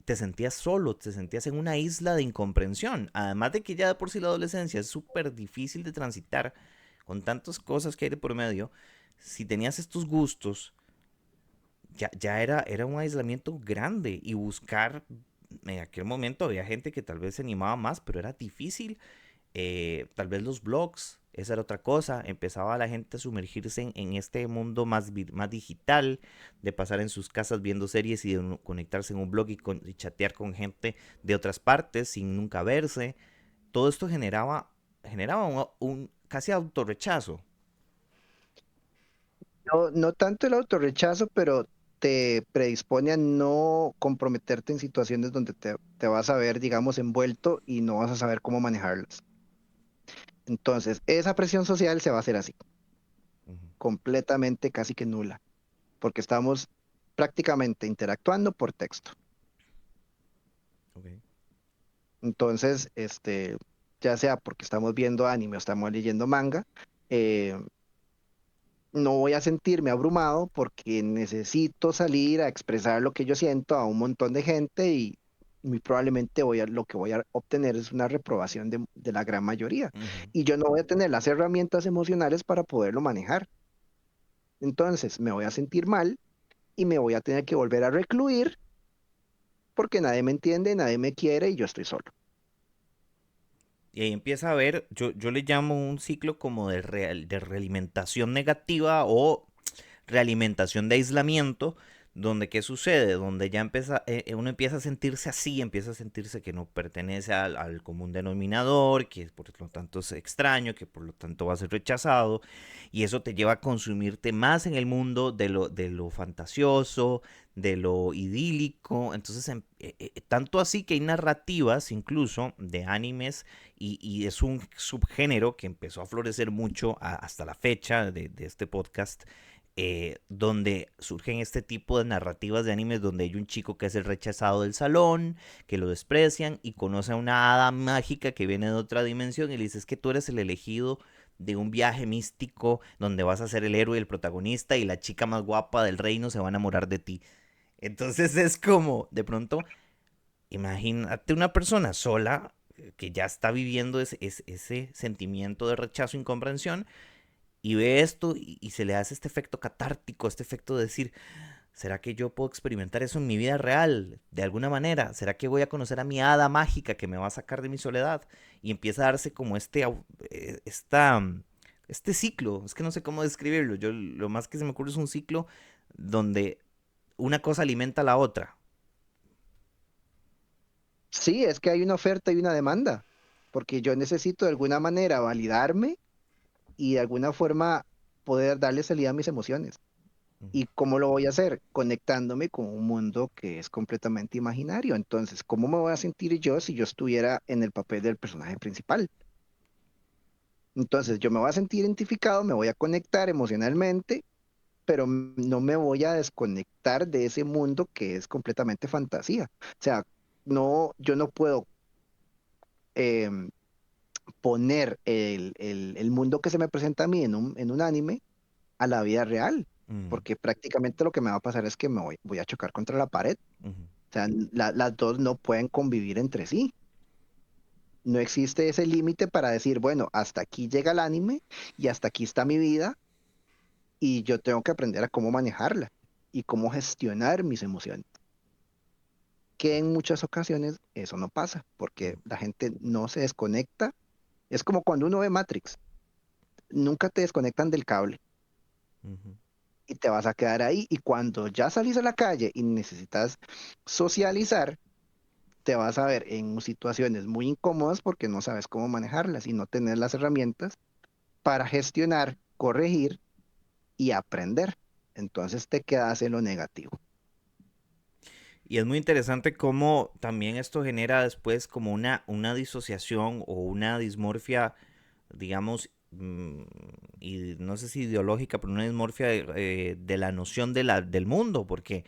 te sentías solo, te sentías en una isla de incomprensión. Además de que ya de por sí la adolescencia es súper difícil de transitar con tantas cosas que hay de por medio. Si tenías estos gustos, ya era un aislamiento grande y buscar, en aquel momento había gente que tal vez se animaba más, pero era difícil. Tal vez los blogs, esa era otra cosa, empezaba la gente a sumergirse en este mundo más digital, de pasar en sus casas viendo series y de conectarse en un blog y chatear con gente de otras partes sin nunca verse. Todo esto generaba un casi autorrechazo. no, no tanto el autorrechazo, pero te predispone a no comprometerte en situaciones donde te vas a ver, digamos, envuelto y no vas a saber cómo manejarlas. Entonces, esa presión social se va a hacer así, Ujú, completamente casi que nula, porque estamos prácticamente interactuando por texto. ok, Entonces, ya sea porque estamos viendo anime o estamos leyendo manga, eh, no voy a sentirme abrumado porque necesito salir a expresar lo que yo siento a un montón de gente y muy probablemente lo que voy a obtener es una reprobación de la gran mayoría. ujú. Y yo no voy a tener las herramientas emocionales para poderlo manejar. Entonces me voy a sentir mal y me voy a tener que volver a recluir porque nadie me entiende, nadie me quiere y yo estoy solo. Y ahí empieza a haber, yo le llamo un ciclo como de realimentación negativa o realimentación de aislamiento, donde ¿qué sucede? Donde ya empieza, uno empieza a sentirse así, empieza a sentirse que no pertenece al común denominador, que por lo tanto es extraño, que por lo tanto va a ser rechazado, y eso te lleva a consumirte más en el mundo de lo fantasioso, de lo idílico. Entonces, tanto así que hay narrativas incluso de animes, y es un subgénero que empezó a florecer mucho hasta la fecha de este podcast, donde surgen este tipo de narrativas de animes donde hay un chico que es el rechazado del salón, que lo desprecian y conoce a una hada mágica que viene de otra dimensión y le dice: es que tú eres el elegido de un viaje místico donde vas a ser el héroe y el protagonista, y la chica más guapa del reino se va a enamorar de ti. Entonces es como, de pronto, imagínate una persona sola, que ya está viviendo ese sentimiento de rechazo e incomprensión, y ve esto y se le hace este efecto catártico, este efecto de decir: ¿será que yo puedo experimentar eso en mi vida real? De alguna manera, ¿será que voy a conocer a mi hada mágica que me va a sacar de mi soledad? Y empieza a darse como este ciclo, es que no sé cómo describirlo. Yo lo más que se me ocurre es un ciclo donde una cosa alimenta a la otra. Sí, es que hay una oferta y una demanda, porque yo necesito de alguna manera validarme y de alguna forma poder darle salida a mis emociones. ¿Y cómo lo voy a hacer? Conectándome con un mundo que es completamente imaginario. Entonces, ¿cómo me voy a sentir yo si yo estuviera en el papel del personaje principal? Entonces, yo me voy a sentir identificado, me voy a conectar emocionalmente, pero no me voy a desconectar de ese mundo que es completamente fantasía. O sea, no, yo no puedo em, poner el mundo que se me presenta a mí en un anime a la vida real, Mm, porque prácticamente lo que me va a pasar es que voy a chocar contra la pared. ujú. O sea, las dos no pueden convivir entre sí. No existe ese límite para decir, bueno, hasta aquí llega el anime y hasta aquí está mi vida y yo tengo que aprender a cómo manejarla y cómo gestionar mis emociones. Que en muchas ocasiones eso no pasa porque la gente no se desconecta. Es como cuando uno ve Matrix, nunca te desconectan del cable Ujú. y te vas a quedar ahí y cuando ya salís a la calle y necesitas socializar, te vas a ver en situaciones muy incómodas porque no sabes cómo manejarlas y no tener las herramientas para gestionar, corregir y aprender. Entonces te quedas en lo negativo. Y es muy interesante cómo también esto genera después como una disociación o una dismorfia, digamos, y no sé si ideológica, pero una dismorfia de la noción del mundo, porque,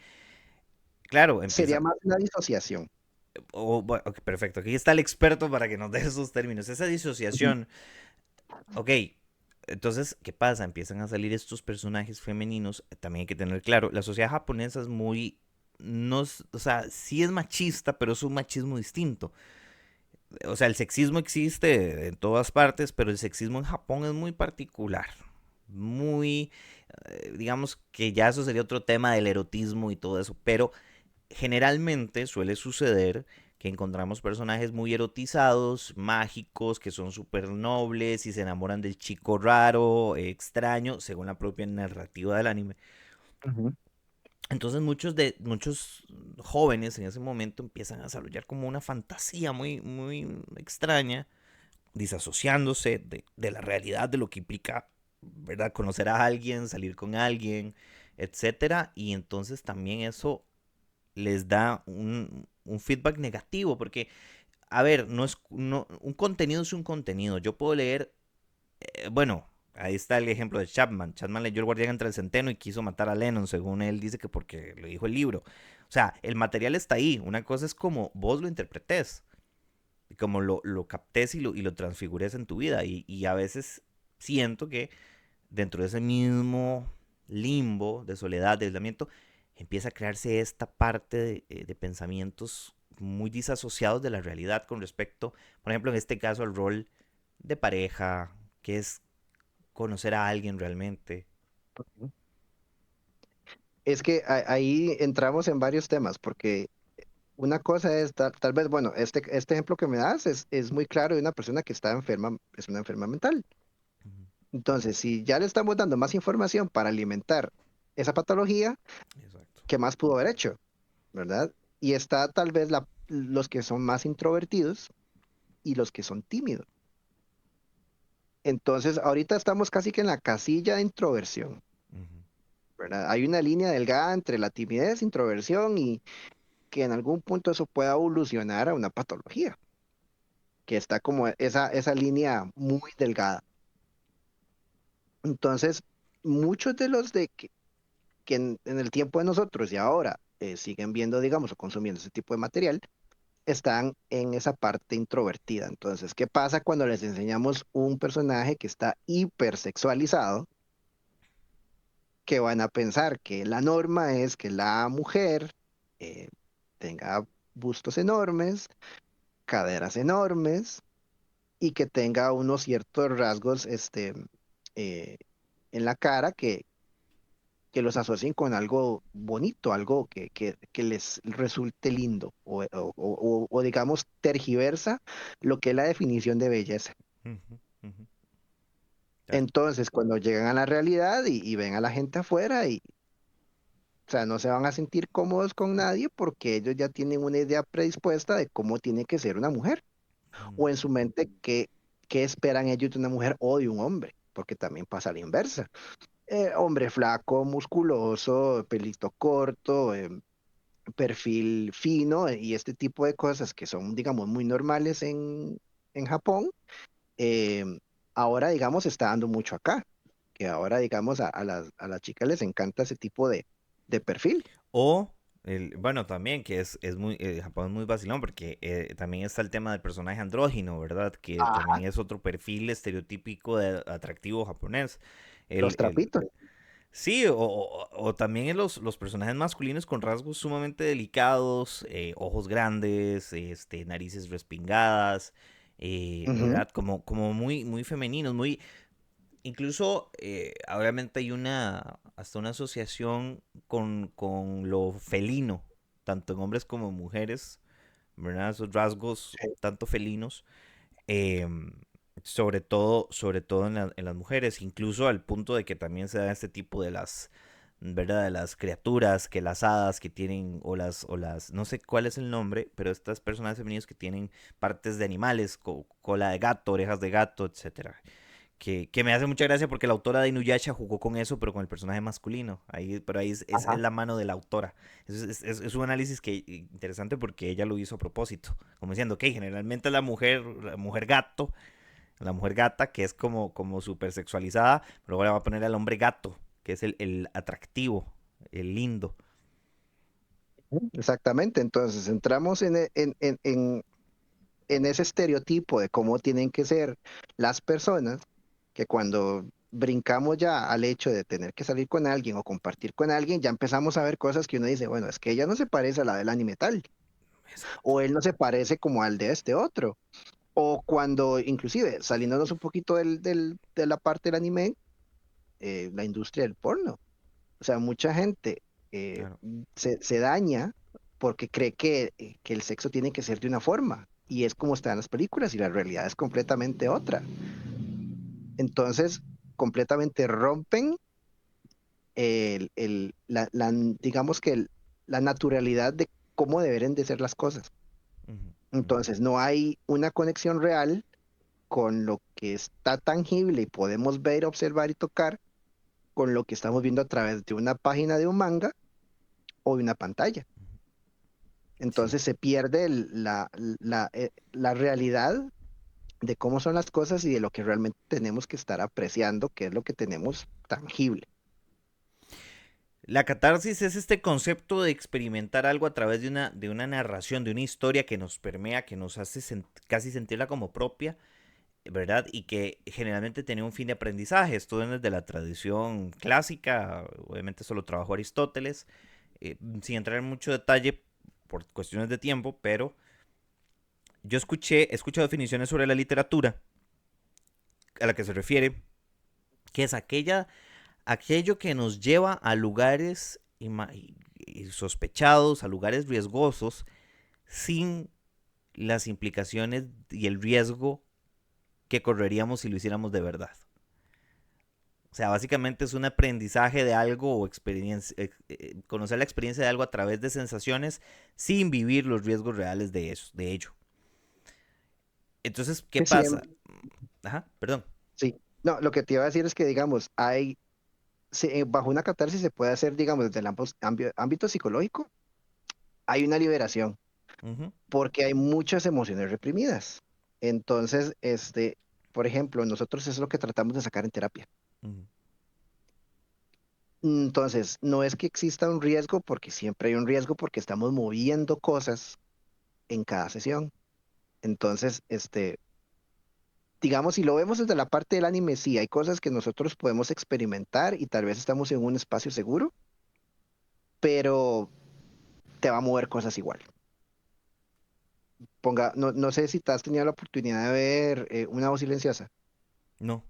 claro, Sería empieza... más una disociación. Bueno, ok, perfecto, aquí está el experto para que nos dé esos términos. Esa Ujú, disociación, ok, entonces, ¿qué pasa? Empiezan a salir estos personajes femeninos. También hay que tener claro, la sociedad japonesa es muy... No, o sea, sí es machista, pero es un machismo distinto. O sea, el sexismo existe en todas partes, pero el sexismo en Japón es muy particular. Muy, digamos que ya eso sería otro tema del erotismo y todo eso, pero generalmente suele suceder que encontramos personajes muy erotizados, mágicos, que son súper nobles y se enamoran del chico raro, extraño, según la propia narrativa del anime. ujú. Entonces muchos jóvenes en ese momento empiezan a desarrollar como una fantasía muy, muy extraña, disasociándose de la realidad, de lo que implica, ¿verdad? Conocer a alguien, salir con alguien, etcétera. Y entonces también eso les da un feedback negativo, porque, a ver, un contenido es un contenido. Yo puedo leer, bueno, ahí está el ejemplo de Chapman. Chapman leyó El Guardián entre el Centeno y quiso matar a Lennon, según él dice que porque lo dijo el libro. O sea, el material está ahí. Una cosa es como vos lo interpretes, como lo captes y lo transfigures en tu vida. Y a veces siento que dentro de ese mismo limbo de soledad, de aislamiento, empieza a crearse esta parte de pensamientos muy disasociados de la realidad con respecto, por ejemplo, en este caso, al rol de pareja, que es conocer a alguien realmente. Es que ahí entramos en varios temas, porque una cosa es, tal vez, bueno, este ejemplo que me das es muy claro de una persona que está enferma, es una enferma mental. Ujú. Entonces, si ya le estamos dando más información para alimentar esa patología, Exacto. ¿qué más pudo haber hecho? ¿Verdad? Y está tal vez los que son más introvertidos y los que son tímidos. Entonces, ahorita estamos casi que en la casilla de introversión, Ujú. ¿verdad? Hay una línea delgada entre la timidez, introversión y que en algún punto eso pueda evolucionar a una patología, que está como esa línea muy delgada. Entonces, muchos de los que en el tiempo de nosotros y ahora siguen viendo, digamos, o consumiendo ese tipo de material, están en esa parte introvertida. Entonces, ¿qué pasa cuando les enseñamos un personaje que está hipersexualizado? Que van a pensar que la norma es que la mujer eh, tenga bustos enormes, caderas enormes y que tenga unos ciertos rasgos eh, en la cara que los asocien con algo bonito, algo que les resulte lindo o, digamos tergiversa lo que es la definición de belleza. Ujú, ujú. Claro. Entonces, cuando llegan a la realidad y ven a la gente afuera y, o sea, no se van a sentir cómodos con nadie porque ellos ya tienen una idea predispuesta de cómo tiene que ser una mujer Ujú. o en su mente qué esperan ellos de una mujer o de un hombre, porque también pasa a la inversa. Hombre flaco, musculoso, pelito corto, perfil fino y este tipo de cosas que son, digamos, muy normales en Japón, eh, ahora, digamos, se está dando mucho acá, que ahora, digamos, a las chicas les encanta ese tipo de perfil. O, bueno, también que es muy, Japón es muy vacilón porque también está el tema del personaje andrógino, ¿verdad? Que Ajá, también es otro perfil estereotípico de atractivo japonés. los trapitos. Sí, o también en los personajes masculinos con rasgos sumamente delicados, ojos grandes, narices respingadas, Ujú, ¿verdad? Como muy, muy femeninos, muy, incluso, obviamente hay hasta una asociación con lo felino, tanto en hombres como en mujeres, ¿verdad? Esos rasgos sí. tanto felinos, em, sobre todo en las mujeres, incluso al punto de que también se da este tipo de ¿verdad? De las criaturas, que las hadas que tienen, no sé cuál es el nombre, pero estas personas femeninas que tienen partes de animales, cola de gato, orejas de gato, etcétera, que me hace mucha gracia porque la autora de Inuyasha jugó con eso, pero con el personaje masculino. Pero ahí es Ajá. la mano de la autora. Es un análisis interesante porque ella lo hizo a propósito. Como diciendo, ok, generalmente la mujer gato, la mujer gata, que es como súper sexualizada, pero ahora va a poner al hombre gato, que es el atractivo, el lindo. Exactamente, entonces entramos en ese estereotipo de cómo tienen que ser las personas, que cuando brincamos ya al hecho de tener que salir con alguien o compartir con alguien, ya empezamos a ver cosas que uno dice, bueno, es que ella no se parece a la del anime tal, Exacto. o él no se parece como al de este otro, o cuando inclusive saliéndonos un poquito de la parte del anime, la industria del porno. O sea, mucha gente Claro. se daña porque cree que el sexo tiene que ser de una forma y es como está en las películas y la realidad es completamente otra. Entonces, completamente rompen digamos que la naturalidad de cómo deberían de ser las cosas. Ujú, ujú. Entonces, no hay una conexión real con lo que está tangible y podemos ver, observar y tocar con lo que estamos viendo a través de una página de un manga o de una pantalla. Sí. Entonces se pierde la realidad de cómo son las cosas y de lo que realmente tenemos que estar apreciando, que es lo que tenemos tangible. La catarsis es este concepto de experimentar algo a través de una narración, de una historia que nos permea, que nos hace casi sentirla como propia, ¿verdad? Y que generalmente tiene un fin de aprendizaje. Esto viene desde la tradición clásica, obviamente eso lo trabajó Aristóteles, sin entrar en mucho detalle por cuestiones de tiempo, pero he escuchado definiciones sobre la literatura a la que se refiere, que es aquello que nos lleva a lugares y sospechados, a lugares riesgosos, sin las implicaciones y el riesgo que correríamos si lo hiciéramos de verdad. O sea, básicamente es un aprendizaje de algo o experiencia, conocer la experiencia de algo a través de sensaciones sin vivir los riesgos reales de eso, de ello. Entonces, ¿qué Que sí, pasa? Ajá, perdón. sí. No, lo que te iba a decir es que, digamos, bajo una catarsis se puede hacer, digamos, desde el ámbito psicológico, hay una liberación, Ujú, porque hay muchas emociones reprimidas. Entonces, por ejemplo, nosotros es lo que tratamos de sacar en terapia. ujú, Entonces, no es que exista un riesgo, porque siempre hay un riesgo, porque estamos moviendo cosas en cada sesión. Entonces, digamos, si lo vemos desde la parte del anime, sí, hay cosas que nosotros podemos experimentar y tal vez estamos en un espacio seguro, pero te va a mover cosas igual. No sé si te has tenido la oportunidad de ver Una voz silenciosa. no.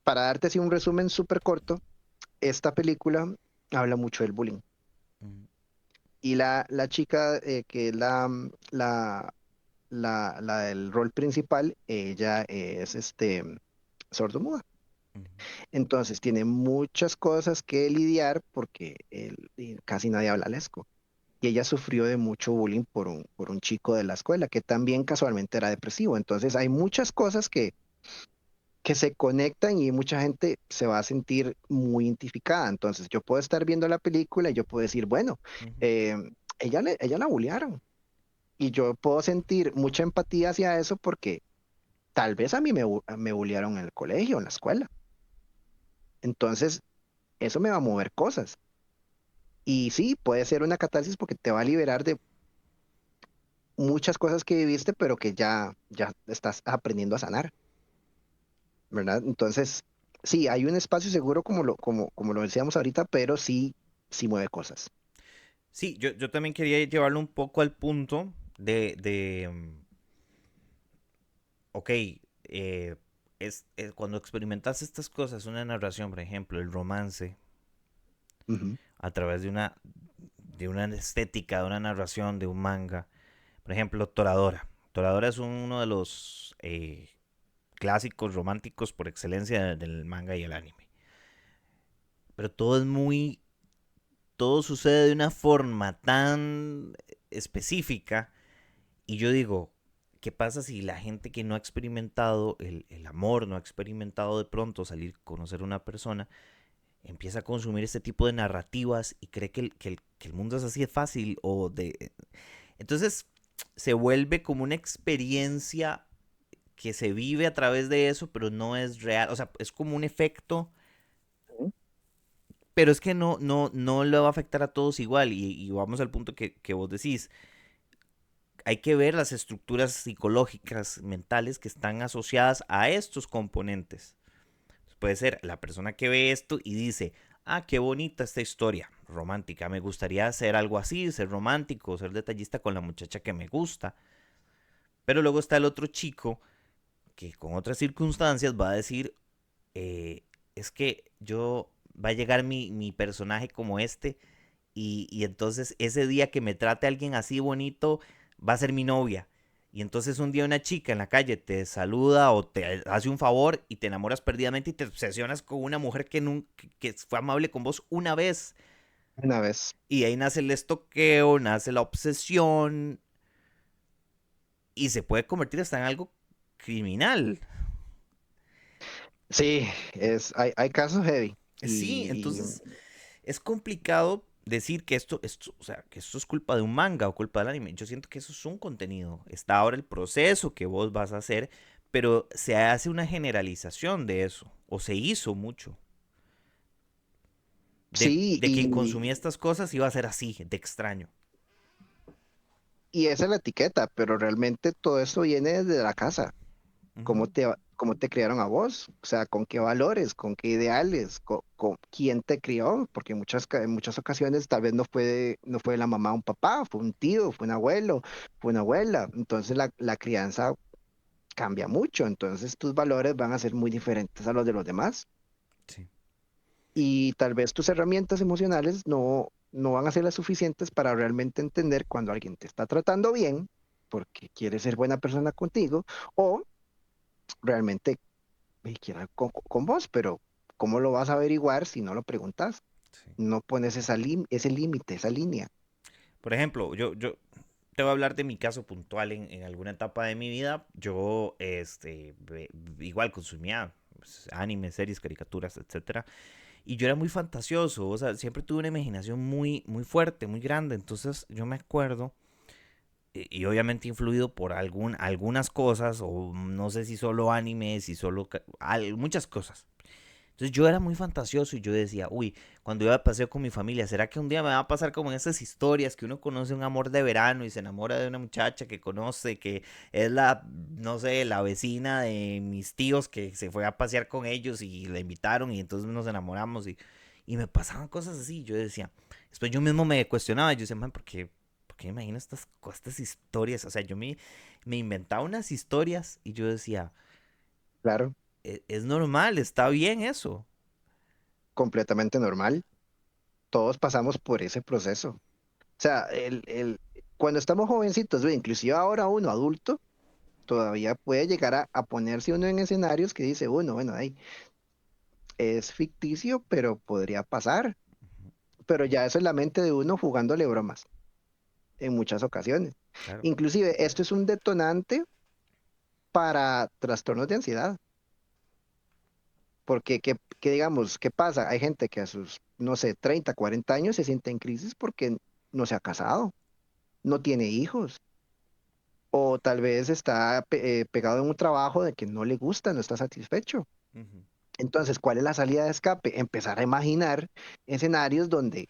Para darte así un resumen súper corto, esta película habla mucho del bullying. Ujú, Y la chica que es la del rol principal, ella es sordomuda. ujú, Entonces tiene muchas cosas que lidiar porque casi nadie habla lesco. Y ella sufrió de mucho bullying por un chico de la escuela que también casualmente era depresivo. Entonces hay muchas cosas que se conectan y mucha gente se va a sentir muy identificada. Entonces yo puedo estar viendo la película y yo puedo decir, bueno, ujú. eh, ella la bullearon. Y yo puedo sentir mucha empatía hacia eso porque tal vez a mí me bullearon en el colegio, en la escuela. Entonces eso me va a mover cosas. Y sí, puede ser una catarsis porque te va a liberar de muchas cosas que viviste, pero que ya estás aprendiendo a sanar, ¿verdad? Entonces, sí, hay un espacio seguro como lo decíamos ahorita, pero sí, sí mueve cosas. Sí, yo también quería llevarlo un poco al punto ok, cuando experimentas estas cosas, una narración, por ejemplo, el romance, Ujú, a través de una estética, de una narración, de un manga. Por ejemplo, Toradora. Toradora es uno de los clásicos románticos por excelencia del manga y el anime. Pero todo sucede de una forma tan específica y yo digo, ¿qué pasa si la gente que no ha experimentado el amor, no ha experimentado de pronto salir, conocer a una persona, empieza a consumir este tipo de narrativas y cree que el mundo es así de fácil o de... Entonces se vuelve como una experiencia que se vive a través de eso, pero no es real. O sea, es como un efecto, ujú. pero es que no le va a afectar a todos igual. Y vamos al punto que vos decís. Hay que ver las estructuras psicológicas, mentales que están asociadas a estos componentes. Puede ser la persona que ve esto y dice, ah, qué bonita esta historia romántica, me gustaría hacer algo así, ser romántico, ser detallista con la muchacha que me gusta. Pero luego está el otro chico que con otras circunstancias va a decir, es que yo va a llegar mi personaje como este y entonces ese día que me trate alguien así bonito va a ser mi novia. Y entonces un día una chica en la calle te saluda o te hace un favor y te enamoras perdidamente y te obsesionas con una mujer que fue amable con vos una vez. Una vez. Y ahí nace el estoqueo, nace la obsesión y se puede convertir hasta en algo criminal. Sí, hay casos heavy. Sí, Y entonces es complicado decir que o sea, que esto es culpa de un manga o culpa del anime. Yo siento que eso es un contenido. Está ahora el proceso que vos vas a hacer, pero se hace una generalización de eso, o se hizo mucho. sí, De quien consumía estas cosas iba a ser así, de extraño. y esa es la etiqueta, pero realmente todo eso viene desde la casa. Ujú, Cómo te criaron a vos, o sea, con qué valores, con qué ideales, con quién te crió, porque en muchas ocasiones tal vez no fue la mamá o un papá, fue un tío, fue un abuelo, fue una abuela, entonces la crianza cambia mucho, entonces tus valores van a ser muy diferentes a los de los demás sí. y tal vez tus herramientas emocionales no van a ser las suficientes para realmente entender cuando alguien te está tratando bien, porque quiere ser buena persona contigo, o realmente y quiero algo con vos, pero ¿cómo lo vas a averiguar si no lo preguntas? Sí. No pones ese límite, esa línea. Por ejemplo, yo te voy a hablar de mi caso puntual en alguna etapa de mi vida. Yo, igual consumía pues, anime, series, caricaturas, etcétera. Y yo era muy fantasioso, o sea, siempre tuve una imaginación muy, muy fuerte, muy grande. Entonces, yo me acuerdo, y obviamente influido por algunas cosas, o no sé si solo anime, si solo muchas cosas. Entonces yo era muy fantasioso y yo decía, uy, cuando iba de paseo con mi familia, ¿será que un día me va a pasar como en esas historias que uno conoce un amor de verano y se enamora de una muchacha que conoce, que es la, no sé, la vecina de mis tíos que se fue a pasear con ellos y la invitaron y entonces nos enamoramos y me pasaban cosas así. Yo decía, después yo mismo me cuestionaba, yo decía, man, ¿por qué me imagino estas historias? O sea, me inventaba unas historias y yo decía, Claro, Es normal, está bien eso. completamente normal. Todos pasamos por ese proceso. O sea, cuando estamos jovencitos, ve, inclusive ahora uno adulto, todavía puede llegar a ponerse uno en escenarios que dice uno, bueno, ahí es ficticio, pero podría pasar. Pero ya eso es la mente de uno jugándole bromas en muchas ocasiones. Claro. Inclusive, esto es un detonante para trastornos de ansiedad, porque digamos, ¿qué pasa? Hay gente que a sus, no sé, 30, 40 años se siente en crisis porque no se ha casado, no tiene hijos, o tal vez está pegado en un trabajo de que no le gusta, no está satisfecho. Ujú, Entonces, ¿cuál es la salida de escape? Empezar a imaginar escenarios donde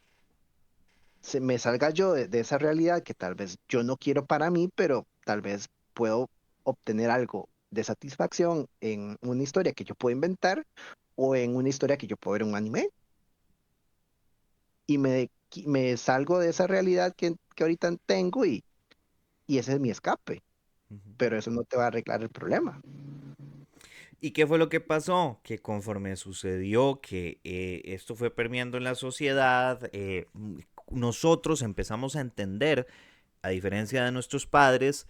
se me salga yo de esa realidad que tal vez yo no quiero para mí, pero tal vez puedo obtener algo de satisfacción en una historia que yo puedo inventar o en una historia que yo puedo ver en un anime y me salgo de esa realidad que ahorita tengo y ese es mi escape, ujú. pero eso no te va a arreglar el problema. ¿Y qué fue lo que pasó? Que conforme sucedió que esto fue permeando en la sociedad, nosotros empezamos a entender, a diferencia de nuestros padres,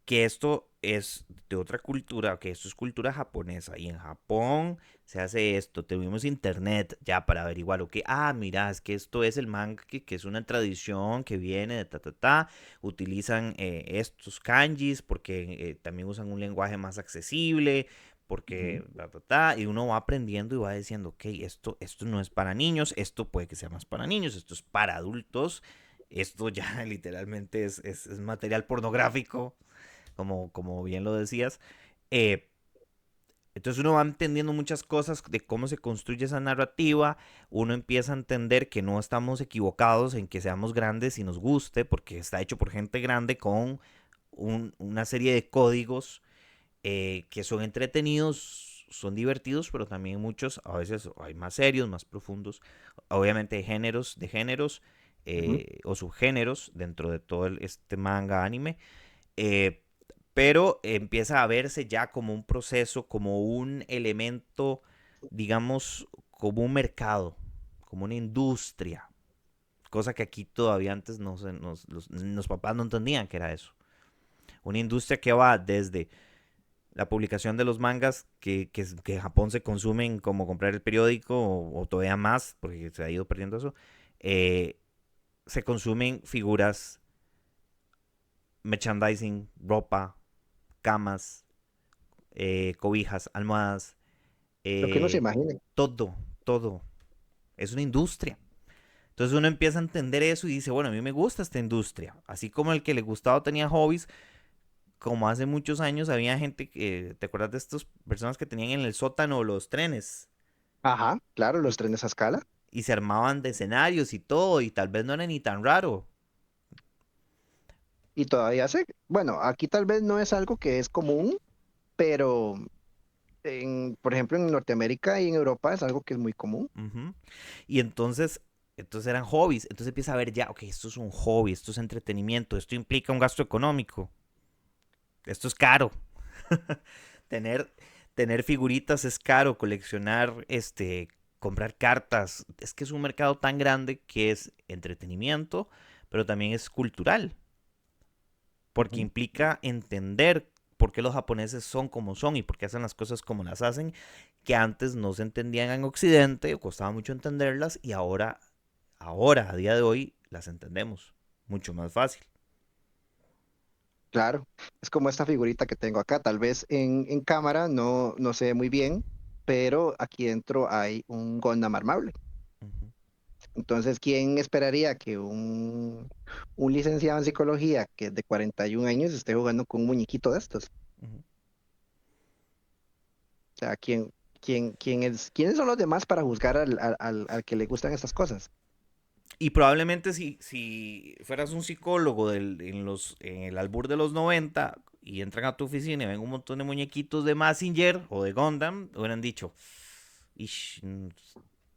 que esto es de otra cultura, que esto es cultura japonesa. Y en Japón se hace esto. Tuvimos internet ya para averiguar lo que, mira, es que esto es el manga, que es una tradición que viene de ta, ta, ta. Utilizan estos kanjis porque también usan un lenguaje más accesible. Ujú. Porque, ta, ta, ta, y uno va aprendiendo y va diciendo, ok, esto no es para niños, esto puede que sea más para niños, esto es para adultos, esto ya literalmente es material pornográfico, como bien lo decías. Eh, entonces uno va entendiendo muchas cosas de cómo se construye esa narrativa, uno empieza a entender que no estamos equivocados en que seamos grandes y nos guste, porque está hecho por gente grande con una serie de códigos que son entretenidos, son divertidos, pero también muchos, a veces hay más serios, más profundos, obviamente de géneros Ujú. o subgéneros dentro de todo este manga anime. Eh, pero empieza a verse ya como un proceso, como un elemento, digamos, como un mercado, como una industria, cosa que aquí todavía antes no se, los papás no entendían que era eso. Una industria que va desde la publicación de los mangas que en Japón se consumen como comprar el periódico o todavía más, porque se ha ido perdiendo eso, eh, se consumen figuras, merchandising, ropa, camas, cobijas, almohadas, Lo que uno se eh, imagine. todo, todo. Es una industria. Entonces uno empieza a entender eso y dice, bueno, a mí me gusta esta industria. Así como el que le gustaba tenía hobbies, como hace muchos años había gente que, ¿te acuerdas de estas personas que tenían en el sótano los trenes? Ajá, claro, los Y, trenes a escala. y se armaban de escenarios y todo, y tal vez no era ni tan raro. Y todavía bueno, aquí tal vez no es algo que es común, pero por ejemplo, en Norteamérica y en Europa es algo que es muy común. Ujú. Y entonces eran hobbies. Entonces empieza a ver ya, ok, esto es un hobby, esto es entretenimiento, esto implica un gasto económico, esto es caro. tener, tener figuritas es caro, coleccionar, comprar cartas. Es que es un mercado tan grande que es entretenimiento, pero también es cultural, porque Ujú. implica entender por qué los japoneses son como son y por qué hacen las cosas como las hacen, que antes no se entendían en Occidente, costaba mucho entenderlas y ahora, a día de hoy, las entendemos mucho más fácil. Claro, es como esta figurita que tengo acá. Tal vez en cámara no se ve muy bien, pero aquí dentro hay un Gundam armable. Ujú, Entonces, ¿quién esperaría que un licenciado en psicología que es de 41 años esté jugando con un muñequito de estos? ujú. O sea, ¿quiénes son los demás para juzgar al que le gustan estas cosas? Y probablemente si fueras un psicólogo en el albur de los 90 y entran a tu oficina y ven un montón de muñequitos de Mazinger o de Gundam, hubieran dicho, "Ish,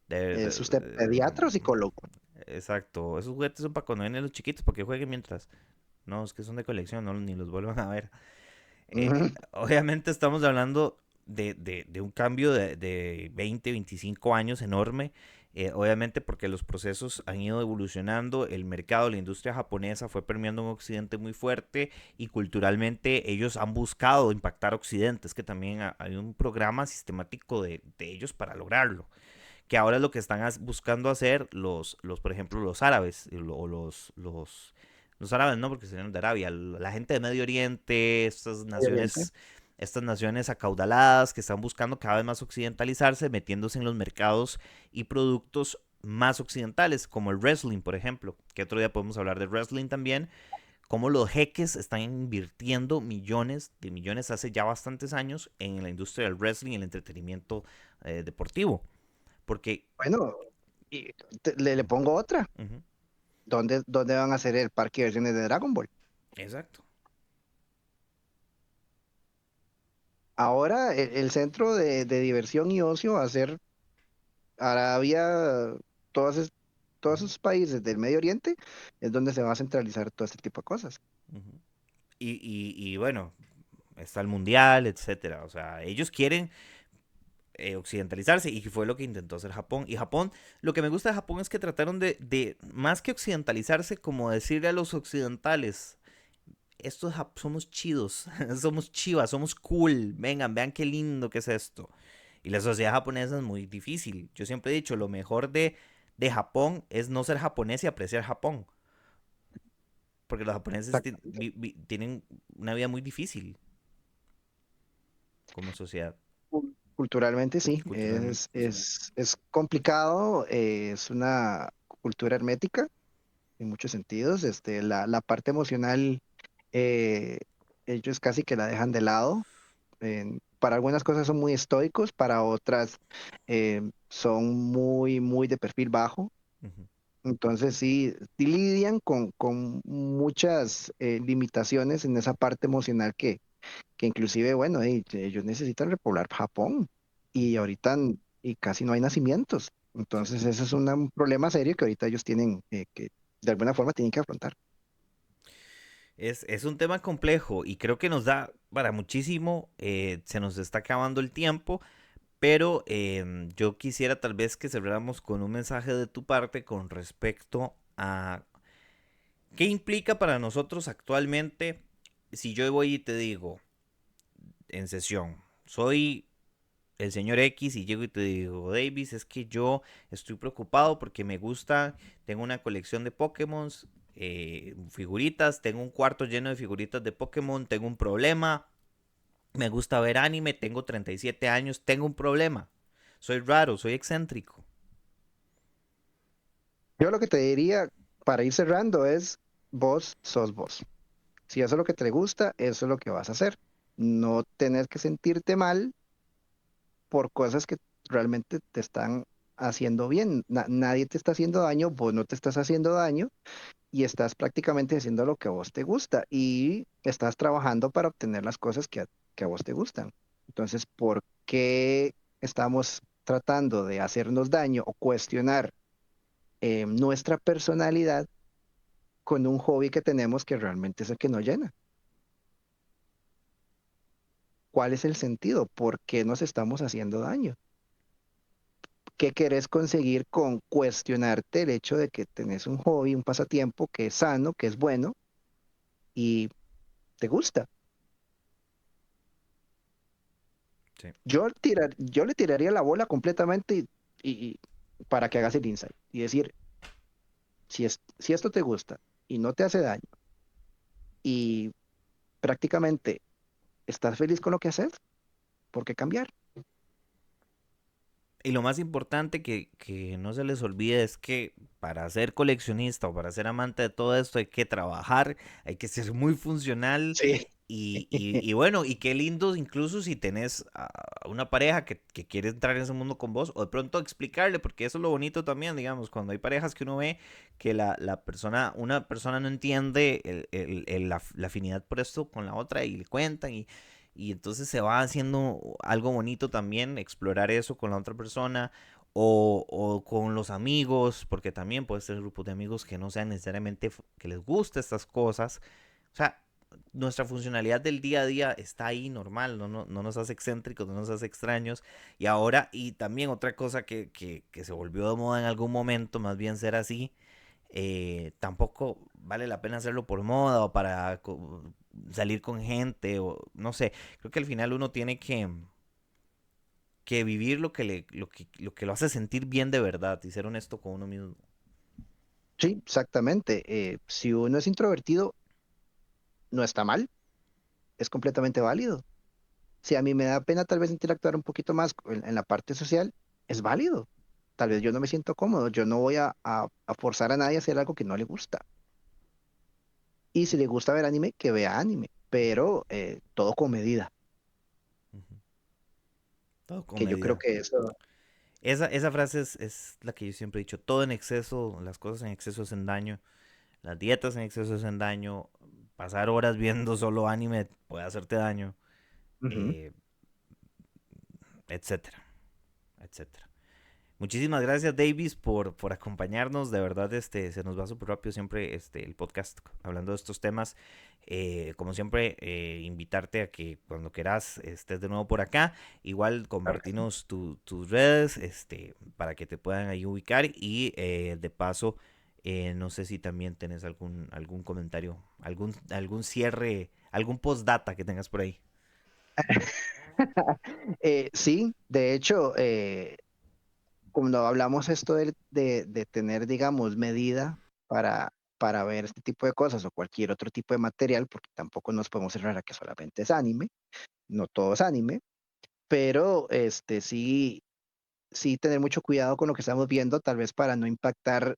de- ¿Es de- usted pediatra o psicólogo? exacto, esos juguetes son para cuando vienen los chiquitos, para que jueguen mientras. No, es que son de colección, no, ni los vuelvan a ver. Ujú. Obviamente estamos hablando de un cambio de 20, 25 años enorme. Obviamente porque los procesos han ido evolucionando, el mercado, la industria japonesa fue permeando en Occidente muy fuerte y culturalmente ellos han buscado impactar Occidente. Es que también hay un programa sistemático de ellos para lograrlo. Que ahora es lo que están buscando hacer por ejemplo, los árabes o los árabes no, porque serían de Arabia, la gente de Medio Oriente, Medio Oriente. estas naciones acaudaladas que están buscando cada vez más occidentalizarse, metiéndose en los mercados y productos más occidentales, como el wrestling, por ejemplo, que otro día podemos hablar de wrestling también, como los jeques están invirtiendo millones de millones hace ya bastantes años en la industria del wrestling y el entretenimiento deportivo. Porque, Bueno, y le pongo otra. ujú, ¿Dónde van a hacer el parque de versiones de Dragon Ball? exacto. Ahora el centro de diversión y ocio va a ser Arabia, todos, todos Ujú, esos países del Medio Oriente, es donde se va a centralizar todo este tipo de cosas. ujú. Y bueno, está el mundial, etcétera. O sea, ellos quieren occidentalizarse y fue lo que intentó hacer Japón. Y Japón, lo que me gusta de Japón es que trataron más que occidentalizarse, como decirle a los occidentales, somos chidos, somos chivas, somos cool, vengan, vean qué lindo que es esto. Y la sociedad japonesa es muy difícil. Yo siempre he dicho, lo mejor de Japón es no ser japonés y apreciar Japón. Porque los japoneses Exactamente. tienen una vida muy difícil como sociedad, Culturalmente sí, culturalmente. Sí. es complicado, es una cultura hermética en muchos sentidos. La parte emocional, eh, ellos casi que la dejan de lado. Para algunas cosas son muy estoicos, para otras son muy de perfil bajo. Ujú. Entonces sí lidian con muchas limitaciones en esa parte emocional que inclusive, bueno, ellos necesitan repoblar Japón y Ujú. ahorita y casi no hay nacimientos. Sí. Entonces ese es un problema serio que ahorita ellos tienen que de alguna forma tienen que afrontar. Es un tema complejo y creo que nos da para muchísimo. Se nos está acabando el tiempo, pero yo quisiera tal vez que cerráramos con un mensaje de tu parte con respecto a qué implica para nosotros actualmente si yo voy y te digo en sesión, soy el señor X y llego y te digo, Davis, es que yo estoy preocupado porque me gusta, tengo una colección de Pokémon, figuritas, tengo un cuarto lleno de figuritas de Pokémon, tengo un problema, me gusta ver anime, tengo 37 años, tengo un problema, soy raro, soy excéntrico. Yo lo que te diría para ir cerrando es vos sos vos. Si eso es lo que te gusta, eso es lo que vas a hacer. No tenés que sentirte mal por cosas que realmente te están haciendo bien. Nadie te está haciendo daño, vos no te estás haciendo daño y estás prácticamente haciendo lo que a vos te gusta y estás trabajando para obtener las cosas que a vos te gustan. Entonces, ¿por qué estamos tratando de hacernos daño o cuestionar nuestra personalidad con un hobby que tenemos que realmente es el que nos llena? ¿Cuál es el sentido? ¿Por qué nos estamos haciendo daño? ¿Qué querés conseguir con cuestionarte el hecho de que tenés un hobby, un pasatiempo que es sano, que es bueno y te gusta? Sí. Yo le tiraría la bola completamente y para que hagas el insight y decir, si esto te gusta y no te hace daño y prácticamente estás feliz con lo que haces, ¿por qué cambiar? Y lo más importante que no se les olvide es que para ser coleccionista o para ser amante de todo esto hay que trabajar, hay que ser muy funcional Sí. y bueno, y qué lindo incluso si tenés a una pareja que quiere entrar en ese mundo con vos o de pronto explicarle, porque eso es lo bonito también, digamos, cuando hay parejas que uno ve que la persona, una persona no entiende la afinidad por esto con la otra y le cuentan y entonces se va haciendo algo bonito también, explorar eso con la otra persona o con los amigos, porque también puede ser grupos de amigos que no sean necesariamente que les guste estas cosas. O sea, nuestra funcionalidad del día a día está ahí normal, no nos hace excéntricos, no nos hace extraños. Y ahora, y también otra cosa que se volvió de moda en algún momento, más bien ser así, tampoco vale la pena hacerlo por moda o para salir con gente o no sé, creo que al final uno tiene que vivir lo que lo hace sentir bien de verdad y ser honesto con uno mismo. Sí, exactamente. Si uno es introvertido, no está mal, es completamente válido. Si a mí me da pena tal vez interactuar un poquito más en la parte social, es válido. Tal vez yo no me siento cómodo, yo no voy a forzar a nadie a hacer algo que no le gusta. Y si le gusta ver anime, que vea anime, pero todo con medida, Ujú. Todo con que yo creo medida. que eso. Esa frase es la que yo siempre he dicho, todo en exceso, las cosas en exceso hacen daño, las dietas en exceso hacen daño, pasar horas viendo solo anime puede hacerte daño, Ujú. eh, etcétera, etcétera. Muchísimas gracias, Davis, por acompañarnos. De verdad, se nos va súper rápido siempre el podcast hablando de estos temas. Como siempre, invitarte a que cuando quieras estés de nuevo por acá. Igual Claro que sí. compartinos tus redes para que te puedan ahí ubicar. Y de paso, no sé si también tenés algún comentario, algún cierre, algún postdata que tengas por ahí. Sí, de hecho, cuando hablamos esto de tener, digamos, medida para ver este tipo de cosas o cualquier otro tipo de material, porque tampoco nos podemos cerrar a que solamente es anime, no todo es anime, pero sí, sí tener mucho cuidado con lo que estamos viendo, tal vez para no impactar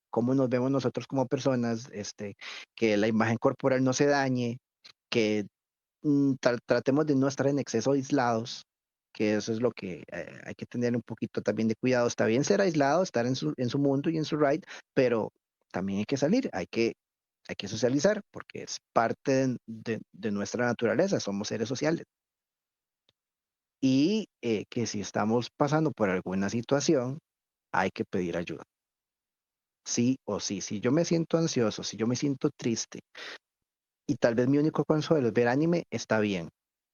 cómo nos vemos nosotros como personas, que la imagen corporal no se dañe, que tratemos de no estar en exceso aislados, que eso es lo que hay que tener un poquito también de cuidado. Está bien ser aislado, estar en su mundo y en su ride, pero también hay que salir, hay que socializar, porque es parte de nuestra naturaleza, somos seres sociales. Y que si estamos pasando por alguna situación, hay que pedir ayuda. Sí o sí, si yo me siento ansioso, si yo me siento triste y tal vez mi único consuelo es ver anime, está bien,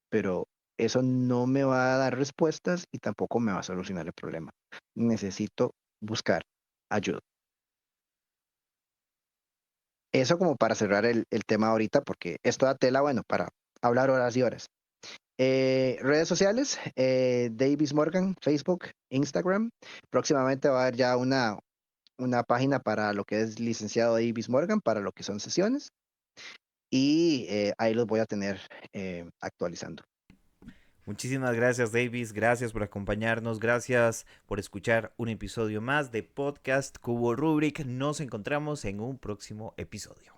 pero eso no me va a dar respuestas y tampoco me va a solucionar el problema. Necesito buscar ayuda. Eso como para cerrar el tema ahorita, porque esto da tela, bueno, para hablar horas y horas. Redes sociales, Davis Morgan, Facebook, Instagram. Próximamente va a haber ya una página para lo que es licenciado Davis Morgan, para lo que son sesiones, y ahí los voy a tener actualizando. Muchísimas gracias, Davis. Gracias por acompañarnos. Gracias por escuchar un episodio más de Podcast Cubo Rubric. Nos encontramos en un próximo episodio.